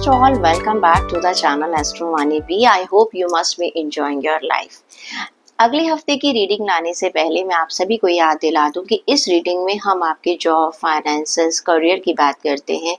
all, welcome back to the channel Astro Money B. I hope you must be enjoying your life. अगले हफ्ते की reading लाने से पहले मैं आप सभी को याद दिला दूं कि इस रीडिंग में हम आपके जॉब, फाइनेंसेस, करियर की बात करते हैं,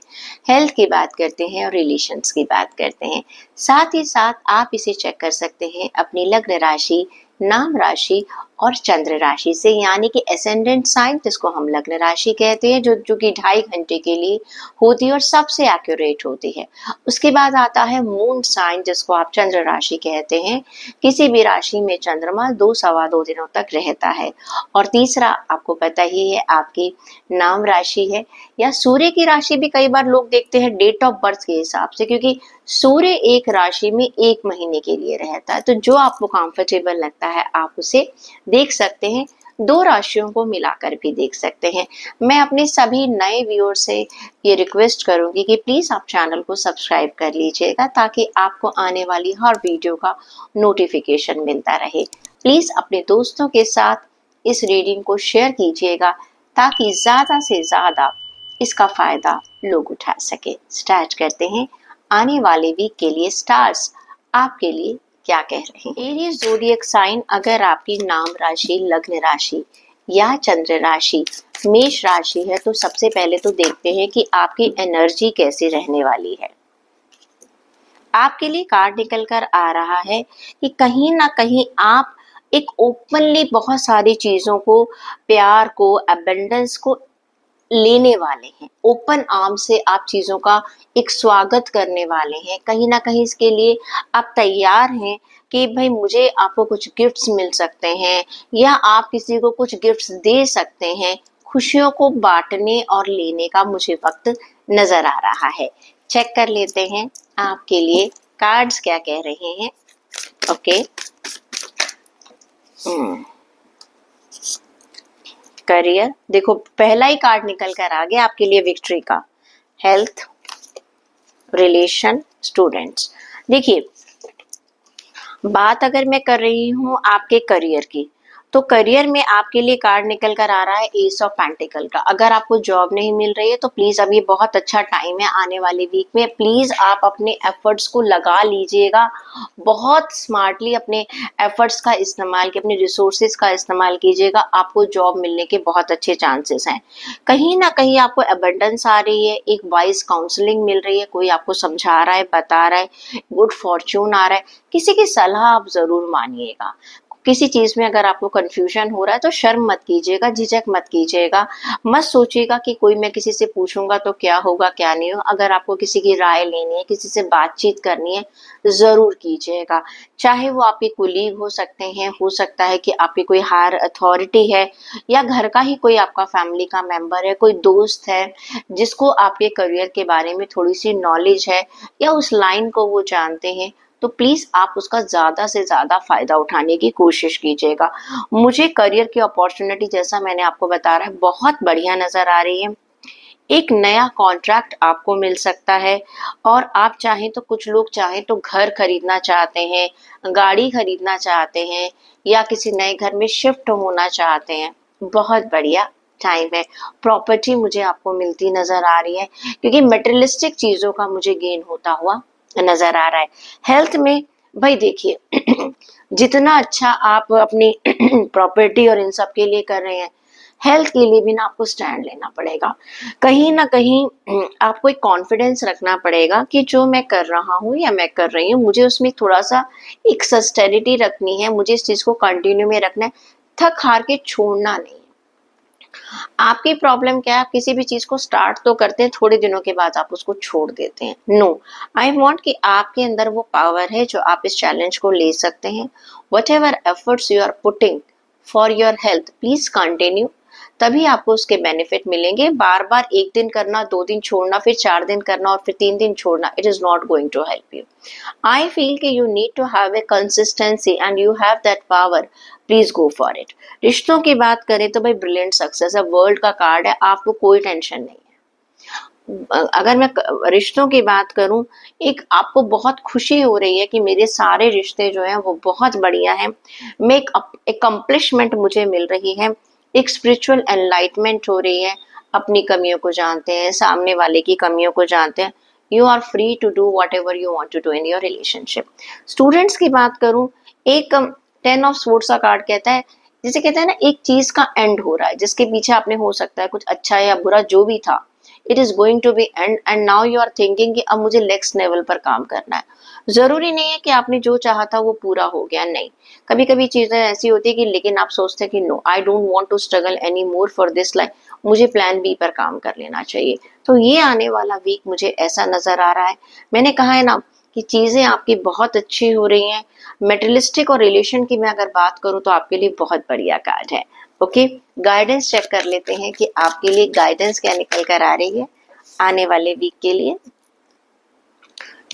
हेल्थ की बात करते हैं और रिलेशंस की बात करते हैं। साथ ही साथ आप इसे चेक कर सकते हैं अपनी लग्न राशि, नाम राशि और चंद्र राशि से, यानी कि एसेंडेंट साइन जिसको हम लग्न राशि कहते हैं, जो कि 2.5 घंटे के लिए होती है और सबसे एक्यूरेट होती है। उसके बाद आता है मून साइन जिसको आप चंद्र राशि कहते हैं। किसी भी राशि में चंद्रमा 2 सवा 2 दिनों तक रहता है। और तीसरा आपको पता ही है आपकी नाम राशि है, या सूर्य की राशि भी कई बार लोग देखते हैं डेट ऑफ बर्थ के हिसाब से, क्योंकि सूर्य एक राशि में 1 महीने के लिए रहता है। तो जो आपको कंफर्टेबल लगता है आप उसे देख सकते हैं। 2 राशियों को मिलाकर भी देख सकते हैं। मैं अपने सभी नए व्यूअर से ये रिक्वेस्ट करूंगी कि प्लीज आप चैनल को सब्सक्राइब कर लीजिएगा ताकि आपको आने वाली हर वीडियो का नोटिफिकेशन मिलता रहे। प्लीज अपने दोस्तों के साथ इस रीडिंग को शेयर कीजिएगा ताकि ज्यादा से ज्यादा इसका फायदा लोग उठा सके। स्टार्ट करते हैं। आने वाले वीक के लिए स्टार्स आपके लिए क्या कह रहे हैं। एरीज ज़ोडिएक साइन अगर आपकी नाम राशि, लग्न राशि या चंद्र राशि मेष राशि है तो सबसे पहले तो देखते हैं कि आपकी एनर्जी कैसी रहने वाली है। आपके लिए कार्ड निकल कर आ रहा है कि कहीं ना कहीं आप एक ओपनली बहुत सारी चीजों को, प्यार को, अबंडेंस को लेने वाले हैं। ओपन आर्म से आप चीजों का एक स्वागत करने वाले हैं। कहीं ना कहीं इसके लिए आप तैयार हैं कि भाई मुझे आपको कुछ गिफ्ट्स मिल सकते हैं या आप किसी को कुछ गिफ्ट्स दे सकते हैं। खुशियों को बांटने और लेने का मुझे वक्त नजर आ रहा है। चेक कर लेते हैं आपके लिए कार्ड्स क्या कह रहे हैं। ओके, करियर, देखो पहला ही कार्ड निकल कर आ गया आपके लिए विक्ट्री का। Health, relation, students. देखिए, बात अगर मैं कर रही हूँ आपके करियर की, तो करियर में आपके लिए कार्ड निकल कर आ रहा है एस ऑफ पेंटिकल का। अगर आपको जॉब नहीं मिल रही है तो प्लीज अभी बहुत अच्छा टाइम है आने वाले वीक में। प्लीज आप अपने एफर्ट्स को लगा लीजिएगा, बहुत स्मार्टली अपने एफर्ट्स का इस्तेमाल कीजिए, अपने रिसोर्सेज का इस्तेमाल कीजिएगा। आपको जॉब मिलने के बहुत अच्छे चांसेस हैं। कहीं ना कहीं आपको अबंडेंस आ रही है, एक वाइज काउंसलिंग मिल रही है, कोई आपको समझा रहा है, बता रहा है, गुड फॉर्च्यून आ रहा है। किसी की सलाह आप जरूर मानिएगा। किसी चीज में अगर आपको कंफ्यूजन हो रहा है तो शर्म मत कीजिएगा, झिझक मत कीजिएगा। मत सोचिएगा कि कोई मैं किसी से पूछूंगा तो क्या होगा क्या नहीं होगा। अगर आपको किसी की राय लेनी है, किसी से बातचीत करनी है, जरूर कीजिएगा। चाहे वो आपके कुलीग हो सकते हैं, हो सकता है कि आपकी कोई हायर अथॉरिटी है, या घर का ही कोई आपका फैमिली का मेंबर है, कोई दोस्त है जिसको आपके करियर के बारे में थोड़ी सी नॉलेज है या उस लाइन को वो जानते हैं, तो प्लीज आप उसका ज्यादा से ज्यादा फायदा उठाने की कोशिश कीजिएगा। मुझे करियर की अपॉर्चुनिटी, जैसा मैंने आपको बता रहा है, बहुत बढ़िया नजर आ रही है। एक नया कॉन्ट्रैक्ट आपको मिल सकता है, और आप चाहें तो, कुछ लोग चाहें तो घर खरीदना चाहते हैं, गाड़ी खरीदना चाहते हैं, या किसी नए घर में शिफ्ट होना चाहते हैं। बहुत बढ़िया टाइम है। प्रॉपर्टी मुझे आपको मिलती नजर आ रही है, क्योंकि मटेरियलिस्टिक चीजों का मुझे गेन होता हुआ नजर आ रहा है। हेल्थ में भाई देखिए जितना अच्छा आप अपनी प्रॉपर्टी और इन सब के लिए कर रहे हैं, हेल्थ के लिए भी ना आपको स्टैंड लेना पड़ेगा। कहीं ना कहीं आपको एक कॉन्फिडेंस रखना पड़ेगा कि जो मैं कर रहा हूँ या मैं कर रही हूँ, मुझे उसमें थोड़ा सा एक सस्टेनिटी रखनी है, मुझे इस चीज को कंटिन्यू में रखना है, थक हार के छोड़ना नहीं। आपकी प्रॉब्लम क्या है, आप किसी भी चीज को स्टार्ट तो करते हैं, थोड़े दिनों के बाद आप उसको छोड़ देते हैं। नो, आई वांट कि आपके अंदर वो पावर है जो आप इस चैलेंज को ले सकते हैं। Whatever efforts you are putting for your health, please continue, तभी आपको उसके बेनिफिट मिलेंगे। बार बार 1 दिन करना, 2 दिन छोड़ना, फिर 4 दिन करना और फिर 3 दिन छोड़ना, it is not going to help you. I feel कि you need to have a consistency and you have that power, please go for it. रिश्तों की बात करें तो भाई ब्रिलियंट सक्सेस है, वर्ल्ड का कार्ड है, आपको कोई टेंशन नहीं है। अगर मैं रिश्तों की बात करूं, एक आपको बहुत खुशी हो रही है कि मेरे सारे रिश्ते जो हैं वो बहुत बढ़िया हैं, मैं एक अकम्पलिशमेंट मुझे मिल रही है, एक स्पिरिचुअल एनलाइटमेंट हो रही है। अपनी कमियों को जानते हैं, सामने वाले की कमियों को जानते हैं, you are free to do whatever you want to do in your relationship. Students की बात करूं, एक 10 ऑफ स्वॉर्ड्स का कार्ड कहता है, जिसे कहते हैं ना एक चीज का एंड हो रहा है, जिसके पीछे आपने हो सकता है कुछ अच्छा या बुरा जो भी था, it is going to be end end now you are thinking कि अब मुझे नेक्स्ट लेवल पर काम करना है। जरूरी नहीं है कि आपने जो चाहा था वो पूरा हो गया, नहीं, कभी कभी चीजें ऐसी होती है कि लेकिन आप सोचते हैं कि no, I don't want to struggle any more for this life, मुझे प्लान बी पर काम कर लेना चाहिए। तो ये आने वाला वीक मुझे ऐसा नजर आ रहा है। मैंने कहा है ना कि चीजें आपकी बहुत अच्छी हो रही हैं। मेटेरियलिस्टिक और रिलेशन की मैं अगर बात करूं तो आपके लिए बहुत बढ़िया कार्ड है। ओके, गाइडेंस चेक कर लेते हैं कि आपके लिए गाइडेंस क्या निकल कर आ रही है आने वाले वीक के लिए।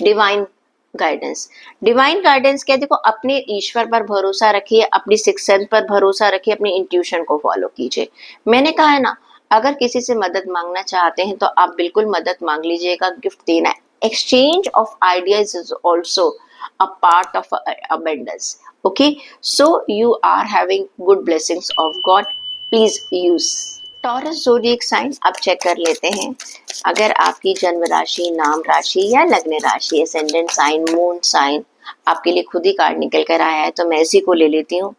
डिवाइन गाइडेंस, डिवाइन गाइडेंस क्या, देखो अपने ईश्वर पर भरोसा रखिए, अपनी सिक्स सेंस पर भरोसा रखिए, अपनी इंट्यूशन को फॉलो कीजिए। मैंने कहा है ना, अगर किसी से मदद मांगना चाहते हैं तो आप बिल्कुल मदद मांग लीजिएगा, गिफ्ट देना है। Exchange of ideas is also a part of abundance. Okay, so you are having good blessings of God, please use। Taurus zodiac sign अब चेक कर लेते हैं। अगर आपकी जन्म राशि, नाम राशि या लग्न राशि, एसेंडेंट साइन, मून साइन आपके लिए खुद ही कार्ड निकल कर आया है, तो मैं इसी को ले लेती हूँ।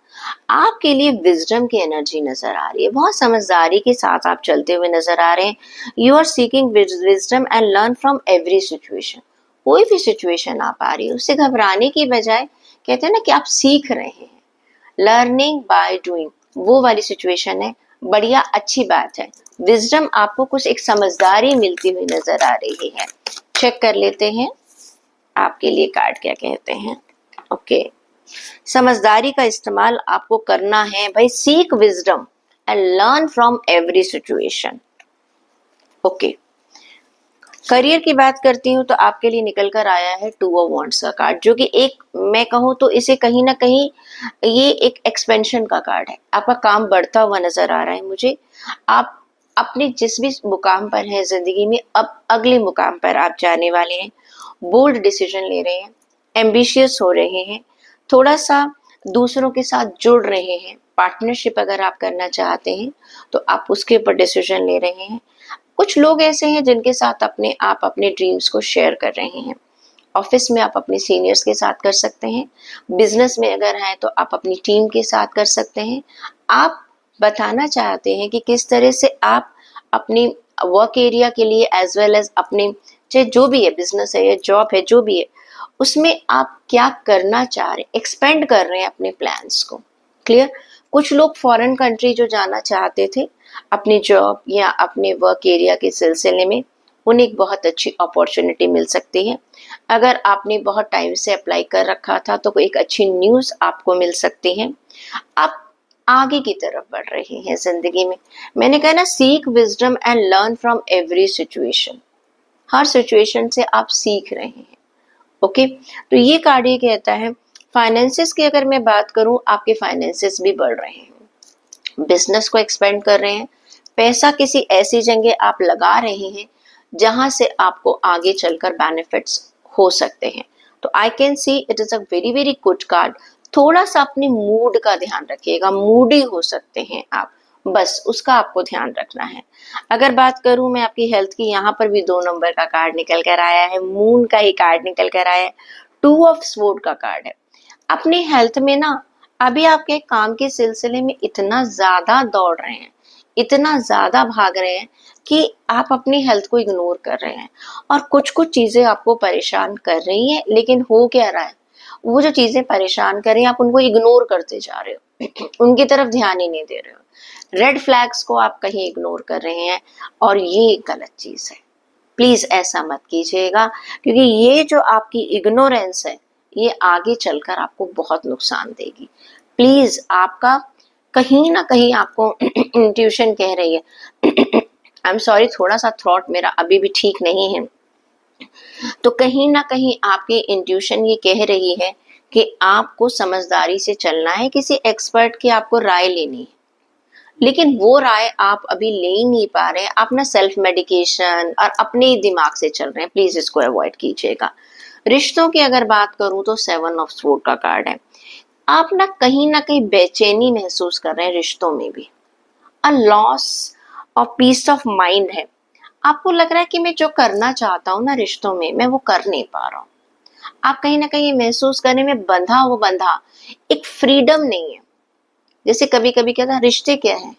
आपके लिए विजडम की एनर्जी नजर आ रही है, बहुत समझदारी के साथ आप चलते हुए नजर आ रहे हैं। You are seeking wisdom and learn from every situation. कोई भी सिचुएशन आप आ रही है उससे घबराने की बजाय कहते हैं ना कि आप सीख रहे हैं। लर्निंग बाय डूइंग वो वाली सिचुएशन है, बढ़िया, अच्छी बात है। विजडम आपको कुछ एक समझदारी मिलती हुई नजर आ रही है। चेक कर लेते हैं आपके लिए कार्ड क्या कहते हैं। ओके, समझदारी का इस्तेमाल आपको करना है भाई, seek wisdom and learn from every situation. Okay, career की बात करती हूँ तो आपके लिए निकल कर आया है 2 ऑफ वॉन्ड्स का कार्ड, जो कि एक मैं कहूँ तो इसे कहीं ना कहीं ये एक एक्सपेंशन का कार्ड है। आपका काम बढ़ता हुआ नजर आ रहा है मुझे। आप अपने जिस भी मुकाम पर हैं जिंदगी में, अब अगले मुकाम पर आप जाने वाले हैं। बोल्ड डिसीजन ले रहे हैं, एम्बिशियस हो रहे हैं, थोड़ा सा दूसरों के साथ जुड़ रहे हैं। पार्टनरशिप अगर आप करना चाहते हैं तो आप उसके ऊपर डिसीजन ले रहे हैं। कुछ लोग ऐसे हैं जिनके साथ आप अपने ड्रीम्स को शेयर कर रहे हैं। ऑफिस में आप अपने सीनियर्स के साथ कर सकते हैं, बिजनेस में अगर हैं तो आप अपनी टीम के साथ कर सकते हैं। आप बताना चाहते हैं कि किस तरह से आप अपनी वर्क एरिया के लिए एज वेल एज अपने, चाहे जो भी है, बिजनेस है या जॉब है, जो भी है, उसमें आप क्या करना चाह रहे हैं, एक्सपेंड कर रहे हैं अपने प्लान्स को। क्लियर। कुछ लोग फॉरेन कंट्री जो जाना चाहते थे अपनी जॉब या अपने वर्क एरिया के सिलसिले में, उन्हें एक बहुत अच्छी अपॉर्चुनिटी मिल सकती है। अगर आपने बहुत टाइम से अप्लाई कर रखा था तो कोई एक अच्छी न्यूज़ आपको मिल सकती है। आप आगे की तरफ बढ़ रहे हैं जिंदगी में। मैंने कहा ना, seek wisdom and learn from every situation. Her situation से आप सीख रहे हैं। ओके, तो ये कार्ड ये कहता है। फाइनेंसेस की अगर मैं बात करूं, आपके फाइनेंसेस भी बढ़ रहे हैं, बिजनेस को एक्सपेंड कर रहे हैं, पैसा किसी ऐसी जगह आप लगा रहे हैं जहां से आपको आगे चलकर बेनिफिट्स हो सकते हैं। तो I can see it is a very very good card. थोड़ा सा अपने मूड का ध्यान रखिएगा, मूडी हो सकते हैं आप, बस उसका आपको ध्यान रखना है। अगर बात करूं मैं आपकी हेल्थ की, यहाँ पर भी 2 नंबर का कार्ड निकल कर आया है, मून का ही कार्ड निकल कर आया है, 2 ऑफ स्वॉर्ड का कार्ड है। अपनी हेल्थ में ना अभी आपके काम के सिलसिले में इतना ज्यादा दौड़ रहे हैं, इतना ज्यादा भाग रहे हैं कि आप अपनी हेल्थ को इग्नोर कर रहे हैं, और कुछ कुछ चीजें आपको परेशान कर रही हैं। लेकिन हो क्या रहा है, वो जो चीजें परेशान कर रही हैं आप उनको इग्नोर करते जा रहे हो, उनकी तरफ ध्यान ही नहीं दे रहे हो। रेड फ्लैग्स को आप कहीं इग्नोर कर रहे हैं, और ये गलत चीज है। प्लीज ऐसा मत कीजिएगा, क्योंकि ये जो आपकी इग्नोरेंस है ये आगे चलकर आपको बहुत नुकसान देगी। प्लीज, आपका कहीं ना कहीं आपको इंट्यूशन कह रही है, आई एम सॉरी, थोड़ा सा थ्रॉट मेरा अभी भी ठीक नहीं है, तो कहीं ना कहीं आपकी इंट्यूशन ये कह रही है कि आपको समझदारी से चलना है, किसी एक्सपर्ट की आपको राय लेनी है। लेकिन वो राय आप अभी ले ही नहीं पा रहे हैं, आप ना सेल्फ मेडिकेशन और अपने ही दिमाग से चल रहे हैं। प्लीज इसको अवॉइड कीजिएगा। रिश्तों की अगर बात करूं तो 7 ऑफ स्वॉर्ड का कार्ड है। आप ना कहीं बेचैनी महसूस कर रहे हैं रिश्तों में भी, a loss of peace of mind है। आपको लग रहा है कि मैं जो करना चाहता हूँ ना रिश्तों में, मैं वो कर नहीं पा रहा हूँ। आप कहीं ना कहीं महसूस करने में बंधा एक फ्रीडम नहीं है। जैसे कभी कभी क्या था, रिश्ते क्या है,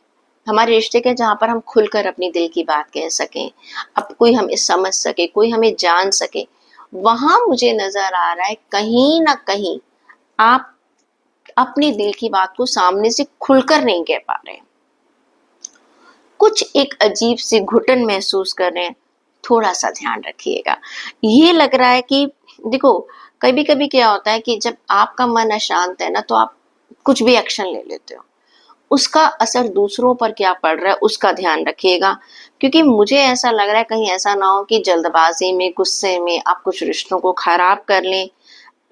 हमारे रिश्ते क्या, जहां पर हम खुलकर अपनी दिल की बात कह सकें, अब कोई हमें समझ सके, कोई हमें जान सके। वहां मुझे नजर आ रहा है कहीं ना कहीं आप अपने दिल की बात को सामने से खुलकर नहीं कह पा रहे हैं, कुछ एक अजीब सी घुटन महसूस कर रहे हैं। थोड़ा सा ध्यान रखिएगा। ये लग रहा है कि देखो, कभी कभी क्या होता है कि जब आपका मन अशांत है ना, तो आप कुछ भी एक्शन ले लेते हो, उसका असर दूसरों पर क्या पड़ रहा है उसका ध्यान रखिएगा। क्योंकि मुझे ऐसा लग रहा है कहीं ऐसा ना हो कि जल्दबाजी में, गुस्से में आप कुछ रिश्तों को खराब कर लें।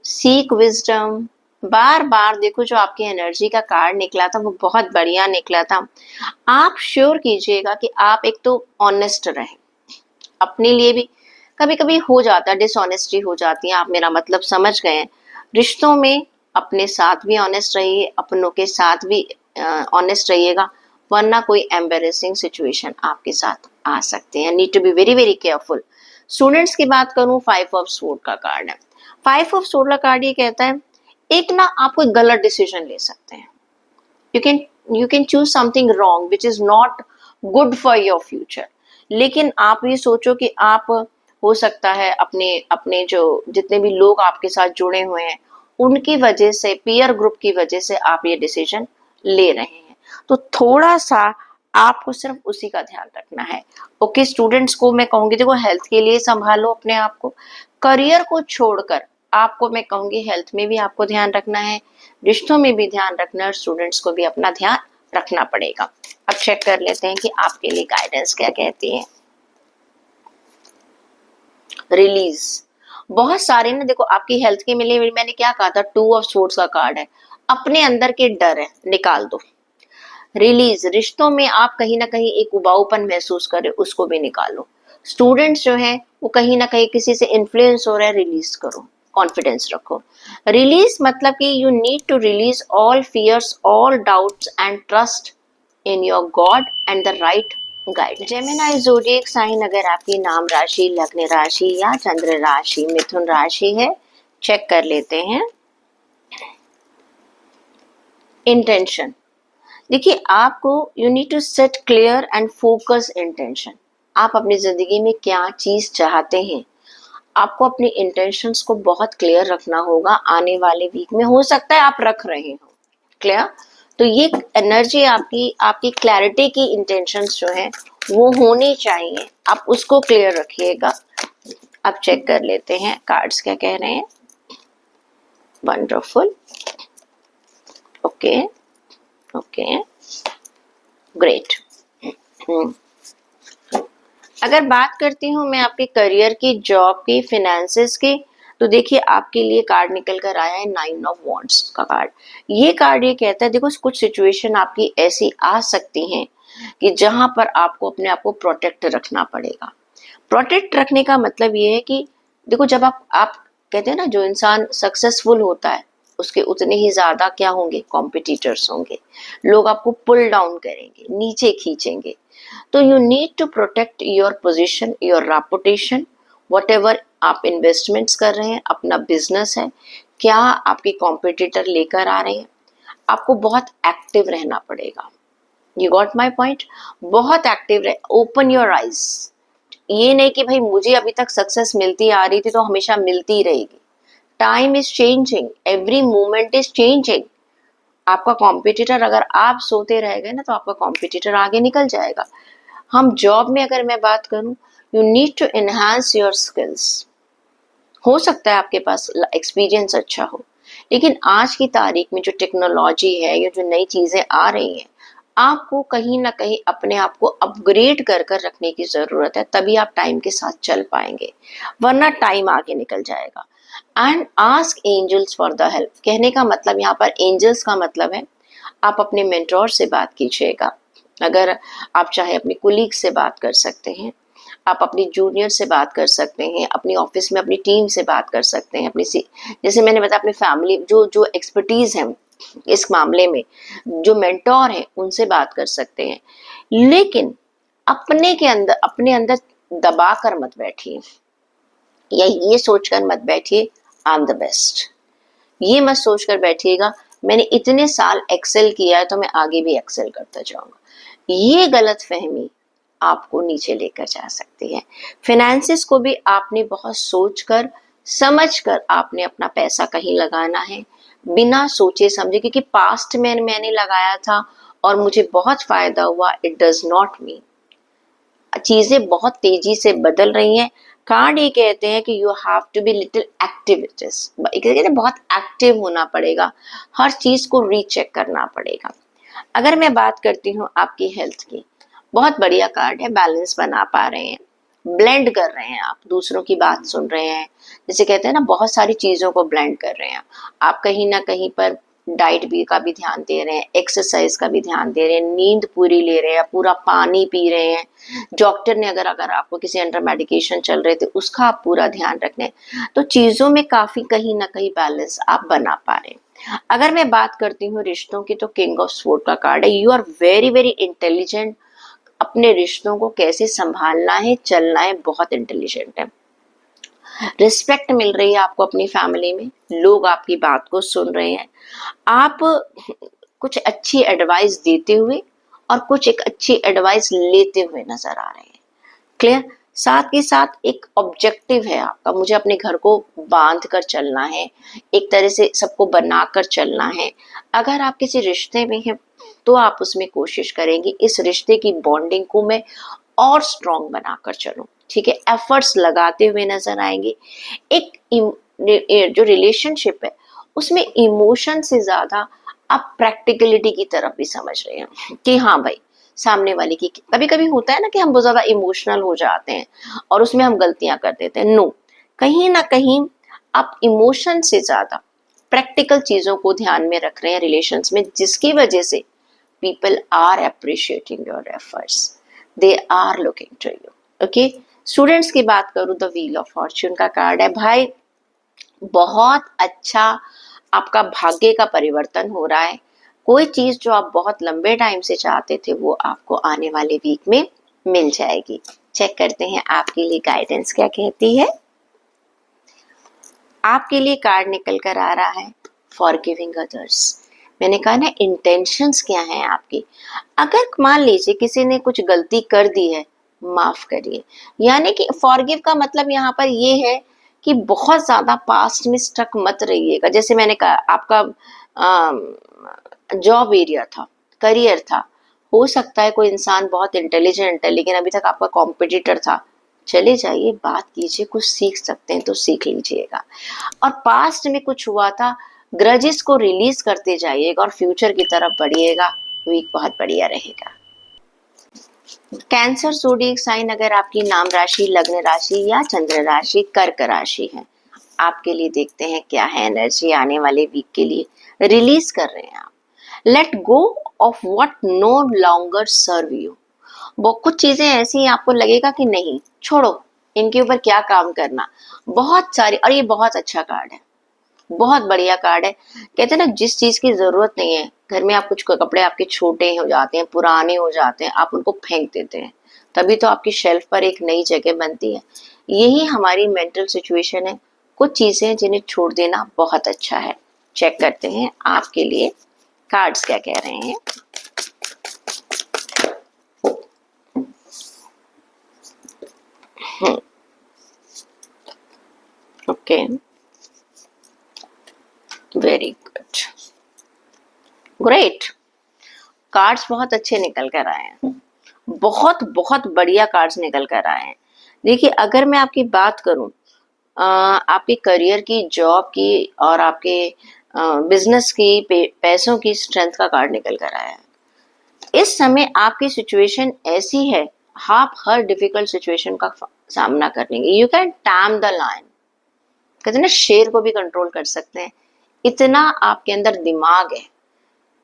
Seek wisdom. बार बार देखो, जो आपकी एनर्जी का कार्ड निकला था वो बहुत बढ़िया निकला था। आप श्योर कीजिएगा कि आप एक तो ऑनेस्ट रहें अपने लिए भी। कभी कभी हो जाता है, डिसऑनेस्टी हो जाती है, आप मेरा मतलब समझ गए हैं। रिश्तों में अपने साथ भी ऑनेस्ट रहिए, अपनों के साथ भी ऑनेस्ट रहिएगा, वरना कोई एम्बेरेसिंग सिचुएशन आपके साथ आ सकते हैं। Need to be very very careful. Students की बात करूं, 5 ऑफ सोर्ड का कार्ड है। 5 ऑफ सोर्ड का कार्ड ये कहता है, एक ना आप कोई गलत डिसीजन ले सकते हैं। You can choose something wrong which is not good for your future. लेकिन आप ये सोचो कि आप, हो सकता है अपने अपने जो जितने भी लोग आपके साथ जुड़े हुए हैं उनकी वजह से, पीयर ग्रुप की वजह से आप ये डिसीजन ले रहे हैं। तो थोड़ा सा आपको सिर्फ उसी का ध्यान रखना है। ओके स्टूडेंट्स को मैं कहूंगी, देखो हेल्थ के लिए संभालो अपने आप को। करियर को छोड़कर आपको मैं कहूंगी हेल्थ में भी आपको ध्यान रखना है, रिश्तों में भी ध्यान रखना है, और स्टूडेंट्स को भी अपना ध्यान रखना पड़ेगा। अब चेक कर लेते हैं कि आपके लिए गाइडेंस क्या कहती है। रिलीज। बहुत सारे ना, देखो आपकी हेल्थ के मिले, मैंने क्या कहा था, 2 ऑफ सोर्ड्स का कार्ड है। अपने अंदर के डर है, निकाल दो। रिलीज। रिश्तों में आप कहीं ना कहीं एक उबाऊपन महसूस कर रहे हो, उसको भी निकालो। स्टूडेंट्स जो हैं वो कहीं ना कहीं किसी से इन्फ्लुएंस हो रहा है, रिलीज करो, कॉन्फिडेंस रखो। रिलीज मतलब कि you need to release all fears, all doubts and trust in your God and the right guidance. Gemini zodiac sign अगर आपकी नाम राशि, लग्न राशि या चंद्र राशि मिथुन राशि है, चेक कर लेते हैं। इंटेंशन। देखिए आपको, you need to set clear and focus intention. आप अपनी जिंदगी में क्या चीज चाहते हैं, आपको अपनी इंटेंशंस को बहुत क्लियर रखना होगा। आने वाले वीक में हो सकता है आप रख रहे हो क्लियर, तो ये एनर्जी आपकी आपकी क्लैरिटी की इंटेंशंस जो है वो होनी चाहिए, आप उसको क्लियर रखिएगा। अब चेक कर लेते हैं कार्ड्स क्या कह रहे हैं। वंडरफुल। Okay okay great. अगर बात करती हूँ मैं आपके करियर की, जॉब की, फिनेंसेस की, तो देखिए आपके लिए कार्ड निकल कर आया है 9 ऑफ वॉन्ड्स का कार्ड। ये कार्ड ये कहता है, देखो कुछ सिचुएशन आपकी ऐसी आ सकती हैं कि जहां पर आपको अपने आप को प्रोटेक्ट रखना पड़ेगा। प्रोटेक्ट रखने का मतलब ये है कि देखो, जब आप कहते हैं ना, जो इंसान सक्सेसफुल होता है उसके उतने ही ज्यादा क्या होंगे, कॉम्पिटिटर्स होंगे, लोग आपको पुल डाउन करेंगे, नीचे खींचेंगे। तो you need to protect your position, your reputation, whatever आप इन्वेस्टमेंट्स कर रहे हैं, अपना बिजनेस है, क्या आपके कॉम्पिटिटर लेकर आ रहे हैं, आपको बहुत एक्टिव रहना पड़ेगा। You got my point. बहुत एक्टिव रहे, ओपन योर आइज। ये नहीं कि भाई मुझे अभी तक सक्सेस मिलती आ रही थी तो हमेशा मिलती रहेगी। Time is changing, every moment is changing. आपका कॉम्पिटिटर, अगर आप सोते रह गए ना तो आपका कॉम्पिटिटर आगे निकल जाएगा। हम जॉब में अगर मैं बात करूं, you need to enhance your skills. हो सकता है आपके पास एक्सपीरियंस अच्छा हो, लेकिन आज की तारीख में जो टेक्नोलॉजी है, ये जो नई चीजें आ रही हैं, आपको कहीं ना कहीं अपने आप को अपग्रेड कर कर रखने की जरूरत है, तभी आप टाइम के साथ चल पाएंगे, वरना टाइम आगे निकल जाएगा। And ask angels for the help. कहने का मतलब यहाँ पर एंजल्स का मतलब है, आप अपने मेंटोर से बात कीजिएगा। अगर आप चाहे अपने कुलीग से बात कर सकते हैं, आप अपनी जूनियर से बात कर सकते हैं, अपनी ऑफिस में अपनी टीम से बात कर सकते हैं, अपनी जैसे मैंने बताया अपनी फैमिली, जो जो एक्सपर्टीज है इस मामले में, जो मेंटोर हैं उनसे बात कर सकते हैं। लेकिन अपने अंदर दबा कर मत बैठिए, या ये सोचकर मत बैठिए आई एम द बेस्ट। ये मत सोचकर बैठिएगा मैंने इतने साल एक्सेल किया है तो मैं आगे भी एक्सेल करता जाऊंगा। ये गलत फहमी आपको नीचे लेकर जा सकती है। फिनेंसिस को भी आपने बहुत सोचकर समझकर आपने अपना पैसा कहीं लगाना है, बिना सोचे समझे, क्योंकि पास्ट में मैंने लगाया था और मुझे बहुत फायदा हुआ। इट डज नॉट मीन, चीजें बहुत तेजी से बदल रही हैं। कार्ड ये कहते हैं कि you have to be little activities, कहते हैं बहुत एक्टिव होना पड़ेगा, हर चीज को रीचेक करना पड़ेगा। अगर मैं बात करती हूँ आपकी हेल्थ की, बहुत बढ़िया कार्ड है, बैलेंस बना पा रहे हैं, ब्लेंड कर रहे हैं, आप दूसरों की बात सुन रहे हैं, जैसे कहते हैं ना बहुत सारी चीजों को ब्लेंड कर रहे हैं आप। कहीं ना कहीं पर डाइट भी का भी ध्यान दे रहे हैं, एक्सरसाइज का भी ध्यान दे रहे हैं, नींद पूरी ले रहे हैं, पूरा पानी पी रहे हैं। डॉक्टर ने अगर आपको किसी अंडर मेडिकेशन चल रहे थे उसका आप पूरा ध्यान रख रहे हैं, तो चीजों में काफी कहीं ना कहीं बैलेंस आप बना पा रहे हैं। अगर मैं बात करती हूँ रिश्तों की, तो किंग ऑफ स्वॉर्ड का कार्ड है। You are very very intelligent, अपने रिश्तों को कैसे संभालना है, चलना है, बहुत इंटेलिजेंट है। रिस्पेक्ट मिल रही है आपको अपनी फैमिली में, लोग आपकी बात को सुन रहे हैं, आप कुछ अच्छी एडवाइस देते हुए और कुछ एक अच्छी एडवाइस लेते हुए नजर आ रहे हैं। क्लियर? साथ के साथ एक ऑब्जेक्टिव है आपका, मुझे अपने घर को बांध कर चलना है, एक तरह से सबको बना कर चलना है। अगर आप किसी रिश्ते में हैं तो आप उसमें कोशिश करेंगे इस रिश्ते की बॉन्डिंग को मैं और स्ट्रॉन्ग बनाकर चलूं, ठीक है, एफर्ट्स लगाते हुए नजर आएंगे। एक जो रिलेशनशिप है उसमें इमोशन से ज्यादा आप प्रैक्टिकलिटी की तरफ भी समझ रहे हैं कि हाँ भाई सामने वाले की, कभी कभी होता है ना कि हम बहुत ज्यादा इमोशनल हो जाते हैं और उसमें हम गलतियां कर देते हैं। नो, कहीं ना कहीं आप इमोशन से ज्यादा प्रैक्टिकल चीजों को ध्यान में रख रहे हैं रिलेशंस में, जिसकी वजह से people are appreciating your efforts, they are looking to you. Okay, students की बात करूं तो व्हील ऑफ फॉर्च्यून का कार्ड है। भाई बहुत अच्छा आपका भाग्य का परिवर्तन हो रहा है। कोई चीज जो आप बहुत लंबे टाइम से चाहते थे वो आपको आने वाले वीक में मिल जाएगी। चेक करते हैं आपके लिए गाइडेंस क्या कहती है। आपके लिए कार्ड निकल कर आ रहा है फॉरगिविंग अदर्स। मैंने कहा ना इंटेंशंस क्या हैं आपकी। अगर मान लीजिए किसी ने कुछ गलती कर दी है, माफ करिए। यानी कि फॉरगिव का मतलब यहाँ पर ये है कि बहुत ज्यादा पास्ट में स्टक मत रहिएगा। जैसे मैंने कहा आपका जॉब एरिया था, करियर था, हो सकता है कोई इंसान बहुत इंटेलिजेंट है लेकिन अभी तक आपका कॉम्पिटिटर था, चले जाइए, बात कीजिए, कुछ सीख सकते हैं तो सीख लीजिएगा। और पास्ट में कुछ हुआ था, ग्रजेस को रिलीज करते जाइएगा और फ्यूचर की तरफ बढ़िएगा। वीक बहुत बढ़िया रहेगा। कैंसर ज़ोडिएक साइन अगर आपकी नाम राशि, लग्न राशि या चंद्र राशि कर्क राशि है, आपके लिए देखते हैं क्या है एनर्जी आने वाले वीक के लिए। रिलीज कर रहे हैं आप, let go of what no longer serve you. वो कुछ चीजें ऐसी आपको लगेगा कि नहीं, छोड़ो, इनके ऊपर क्या काम करना, बहुत सारी। और ये बहुत अच्छा कार्ड है, बहुत बढ़िया कार्ड है। कहते हैं ना जिस चीज की जरूरत नहीं है घर में, आप कुछ कपड़े आपके छोटे हो जाते हैं, पुराने हो जाते हैं, आप उनको फेंक देते हैं, तभी तो आपकी शेल्फ पर एक नई जगह बनती है। यही हमारी मेंटल सिचुएशन है, कुछ चीजें जिन्हें छोड़ देना बहुत अच्छा है। चेक करते हैं आपके लिए कार्ड्स क्या कह रहे हैं। Okay, very good, great. Cards बहुत अच्छे निकल कर आए हैं, बहुत बहुत बढ़िया कार्ड्स निकल कर आए हैं। देखिए अगर मैं आपकी बात करूं, आपके करियर की, जॉब की और आपके बिजनेस की, पैसों की स्ट्रेंथ का कार्ड निकल कर आया है। इस समय आपकी सिचुएशन ऐसी है, आप हर डिफिकल्ट सिचुएशन का सामना कर लेंगे। You can tame the lion, कहते हैं ना शेर को भी कंट्रोल कर सकते हैं, इतना आपके अंदर दिमाग है,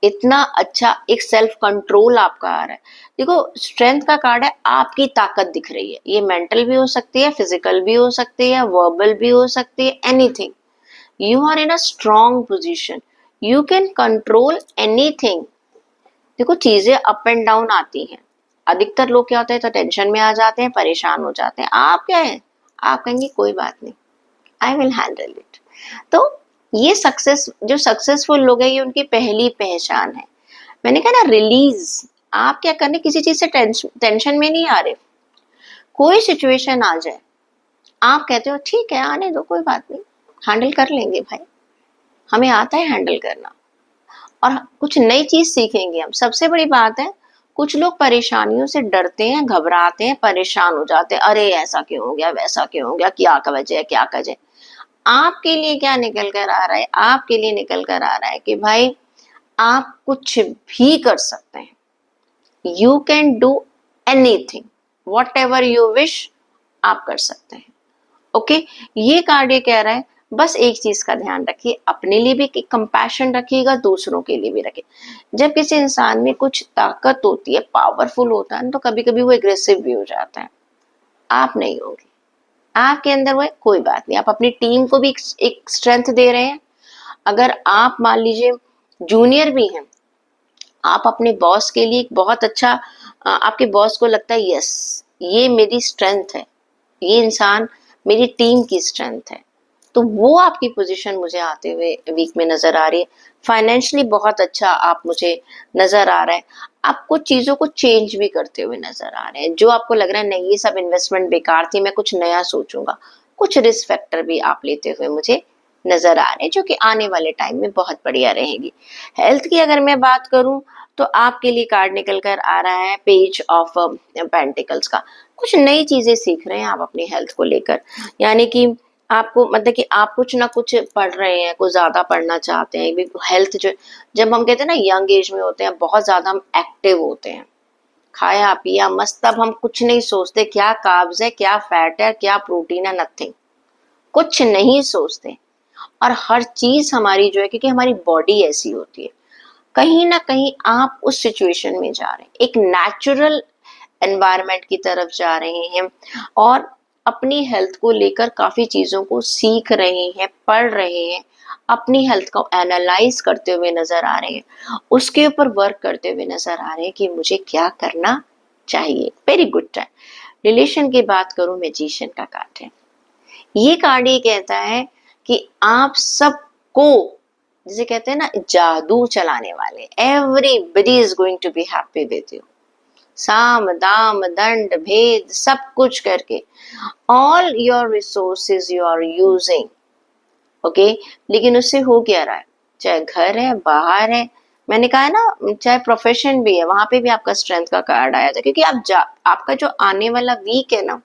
इतना अच्छा एक सेल्फ कंट्रोल आपका आ रहा है। देखो स्ट्रेंथ का कार्ड है, आपकी ताकत दिख रही है, ये मेंटल भी हो सकती है, फिजिकल भी हो सकती है, वर्बल भी हो सकती है, anything. You are in a strong position, you can control anything. देखो चीजें अप एंड डाउन आती हैं, अधिकतर लोग क्या होते हैं, तो टेंशन में आ जाते हैं, परेशान हो जाते हैं। आप क्या है, आप कहेंगे कोई बात नहीं, आई विल हैंडल इट। तो ये सक्सेस, जो सक्सेसफुल लोग हैं, ये उनकी पहली पहचान है। मैंने कहा ना रिलीज, आप क्या करने, किसी चीज से टेंशन में नहीं आ रहे। कोई सिचुएशन आ जाए, आप कहते हो ठीक है आने दो, कोई बात नहीं, हैंडल कर लेंगे भाई, हमें आता है हैंडल करना, और कुछ नई चीज सीखेंगे हम। सबसे बड़ी बात है, कुछ लोग परेशानियों से डरते हैं, घबराते हैं, परेशान हो जाते हैं, अरे ऐसा क्यों हो गया, वैसा क्यों हो गया, क्या का वजह है, क्या का वजह। आपके लिए क्या निकल कर आ रहा है, आपके लिए निकल कर आ रहा है कि भाई आप कुछ भी कर सकते हैं, you can do anything, what ever you wish, आप कर सकते हैं। ओके, ये कार्ड ये कह रहा है बस एक चीज का ध्यान रखिए, अपने लिए भी कंपैशन रखिएगा, दूसरों के लिए भी रखिए। जब किसी इंसान में कुछ ताकत होती है, पावरफुल होता है, तो कभी कभी वो एग्रेसिव भी हो जाता है। आप नहीं होंगे, आपके अंदर वो है, कोई बात नहीं, आप अपनी टीम को भी एक स्ट्रेंथ दे रहे हैं। अगर आप मान लीजिए जूनियर भी हैं, आप अपने बॉस के लिए एक बहुत अच्छा, आपके बॉस को लगता है यस ये मेरी स्ट्रेंथ है, ये इंसान मेरी टीम की स्ट्रेंथ है, तो वो आपकी पोजीशन मुझे आते हुए वीक में नजर आ रही है। फाइनेंशियली बहुत अच्छा आप मुझे नजर आ रहा है, आप कुछ चीजों को चेंज भी करते हुए नजर आ रहे हैं। जो आपको लग रहा है नहीं ये सब इन्वेस्टमेंट बेकार थी, मैं कुछ नया सोचूंगा, कुछ रिस्क फैक्टर भी आप लेते हुए मुझे नजर आ रहे हैं, जो कि आने वाले टाइम में बहुत बढ़िया रहेगी। हेल्थ की अगर मैं बात करूं, तो आपके लिए कार्ड निकल कर आ रहा है पेज ऑफ पेंटिकल्स का। कुछ नई चीजें सीख रहे हैं आप अपनी हेल्थ को लेकर, यानी कि आपको मतलब कि आप कुछ ना कुछ पढ़ रहे हैं, कुछ ज्यादा पढ़ना चाहते हैं। हेल्थ जो, जब हम कहते हैं ना यंग एज में होते हैं, बहुत ज्यादा हम एक्टिव होते हैं, खाया पिया मस्त, तब हम कुछ नहीं सोचते क्या कार्ब्स है, क्या फैट है, क्या प्रोटीन है, नथिंग, कुछ नहीं सोचते। और हर चीज हमारी जो है, क्योंकि हमारी बॉडी ऐसी होती है, कहीं ना कहीं आप उस सिचुएशन में जा रहे हैं, एक नेचुरल एनवायरनमेंट की तरफ जा रहे हैं, और अपनी हेल्थ को लेकर काफी चीजों को सीख रहे हैं, पढ़ रहे हैं, अपनी हेल्थ को एनालाइज करते हुए नजर आ रहे हैं, उसके ऊपर वर्क करते हुए नजर आ रहे हैं कि मुझे क्या करना चाहिए। Very good time. रिलेशन की बात करूं, मैजिशियन का कार्ड है। ये कार्ड ये कहता है कि आप सबको, जिसे कहते हैं ना जादू चलाने वाले, everybody is going to be happy with you, साम दाम दंड भेद सब कुछ करके, all your resources you are using, okay. लेकिन उससे हो क्या रहा है, चाहे घर है, बाहर है, मैंने कहा है ना, चाहे प्रोफेशन भी है, वहां पे भी आपका स्ट्रेंथ का कार्ड आया था, क्योंकि आपका जो आने वाला वीक है ना,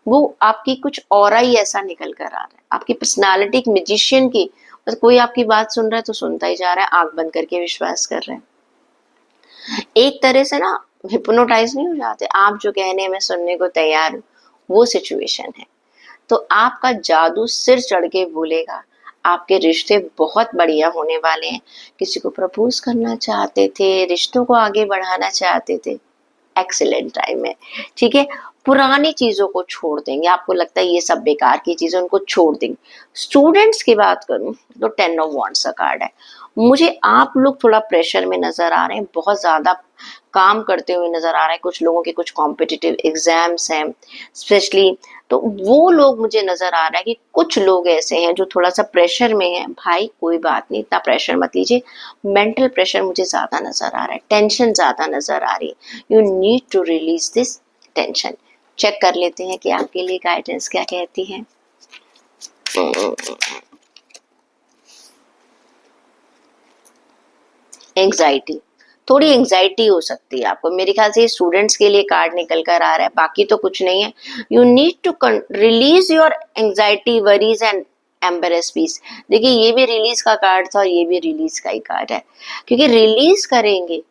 वो आपकी कुछ ऑरा ही ऐसा निकल कर आ रहा है, आपकी पर्सनालिटी एक मैजिशियन की, बस कोई आपकी बात सुन रहा है तो सुनता ही जा रहा है, आंख बंद करके विश्वास कर रहे हैं, एक तरह से ना हिप्नोटाइज नहीं हो जाते, आप जो कहने मैं सुनने को तैयार हूँ, वो सिचुएशन है। तो आपका जादू सिर चढ़ के बोलेगा, आपके रिश्ते बहुत बढ़िया होने वाले हैं। किसी को प्रपोज करना चाहते थे, रिश्तों को आगे बढ़ाना चाहते थे, एक्सीलेंट टाइम है, ठीक है। पुरानी चीजों को छोड़ देंगे, आपको लगता है ये सब बेकार की चीजें, उनको छोड़ देंगे। स्टूडेंट्स की बात करूं तो 10 ऑफ वॉन्ड्स का कार्ड है। मुझे आप लोग थोड़ा प्रेशर में नजर आ रहे हैं, बहुत ज्यादा काम करते हुए नजर आ रहे हैं, कुछ लोगों के कुछ कॉम्पिटिटिव एग्जाम्स हैं स्पेशली, तो वो लोग मुझे नजर आ रहा है कि कुछ लोग ऐसे हैं जो थोड़ा सा प्रेशर में हैं। भाई कोई बात नहीं, इतना प्रेशर मत लीजिए, मेंटल प्रेशर मुझे ज्यादा नजर आ रहा है, टेंशन ज्यादा नजर आ रही है, you need to release this tension. Check कर लेते हैं कि आपके लिए गाइडेंस क्या कहती है। एंग्जाइटी, थोड़ी एंग्जाइटी हो सकती है आपको, मेरे ख्याल से स्टूडेंट्स के लिए कार्ड निकल कर आ रहा है, बाकी तो कुछ नहीं है। You need to release your anxiety, worries and embrace peace. देखिए ये भी रिलीज का कार्ड था और ये भी रिलीज का ही कार्ड है, क्योंकि रिलीज करेंगे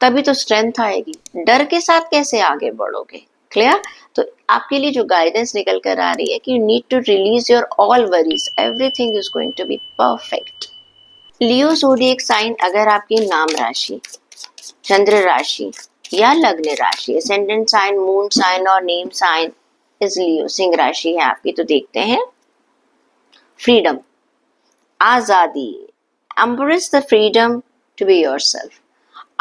तभी तो स्ट्रेंथ आएगी, डर के साथ कैसे आगे बढ़ोगे। क्लियर? तो आपके लिए जो गाइडेंस निकल कर आ रही है कि you need to release your all worries, everything is going to be perfect. Leo zodiac sign अगर आपकी नाम राशि, चंद्र राशि या लग्न राशि, असेंडेंट साइन, मून साइन और नेम साइन इज लियो, सिंह राशि है आपकी, तो देखते हैं। फ्रीडम, आजादी, embrace the freedom to be yourself.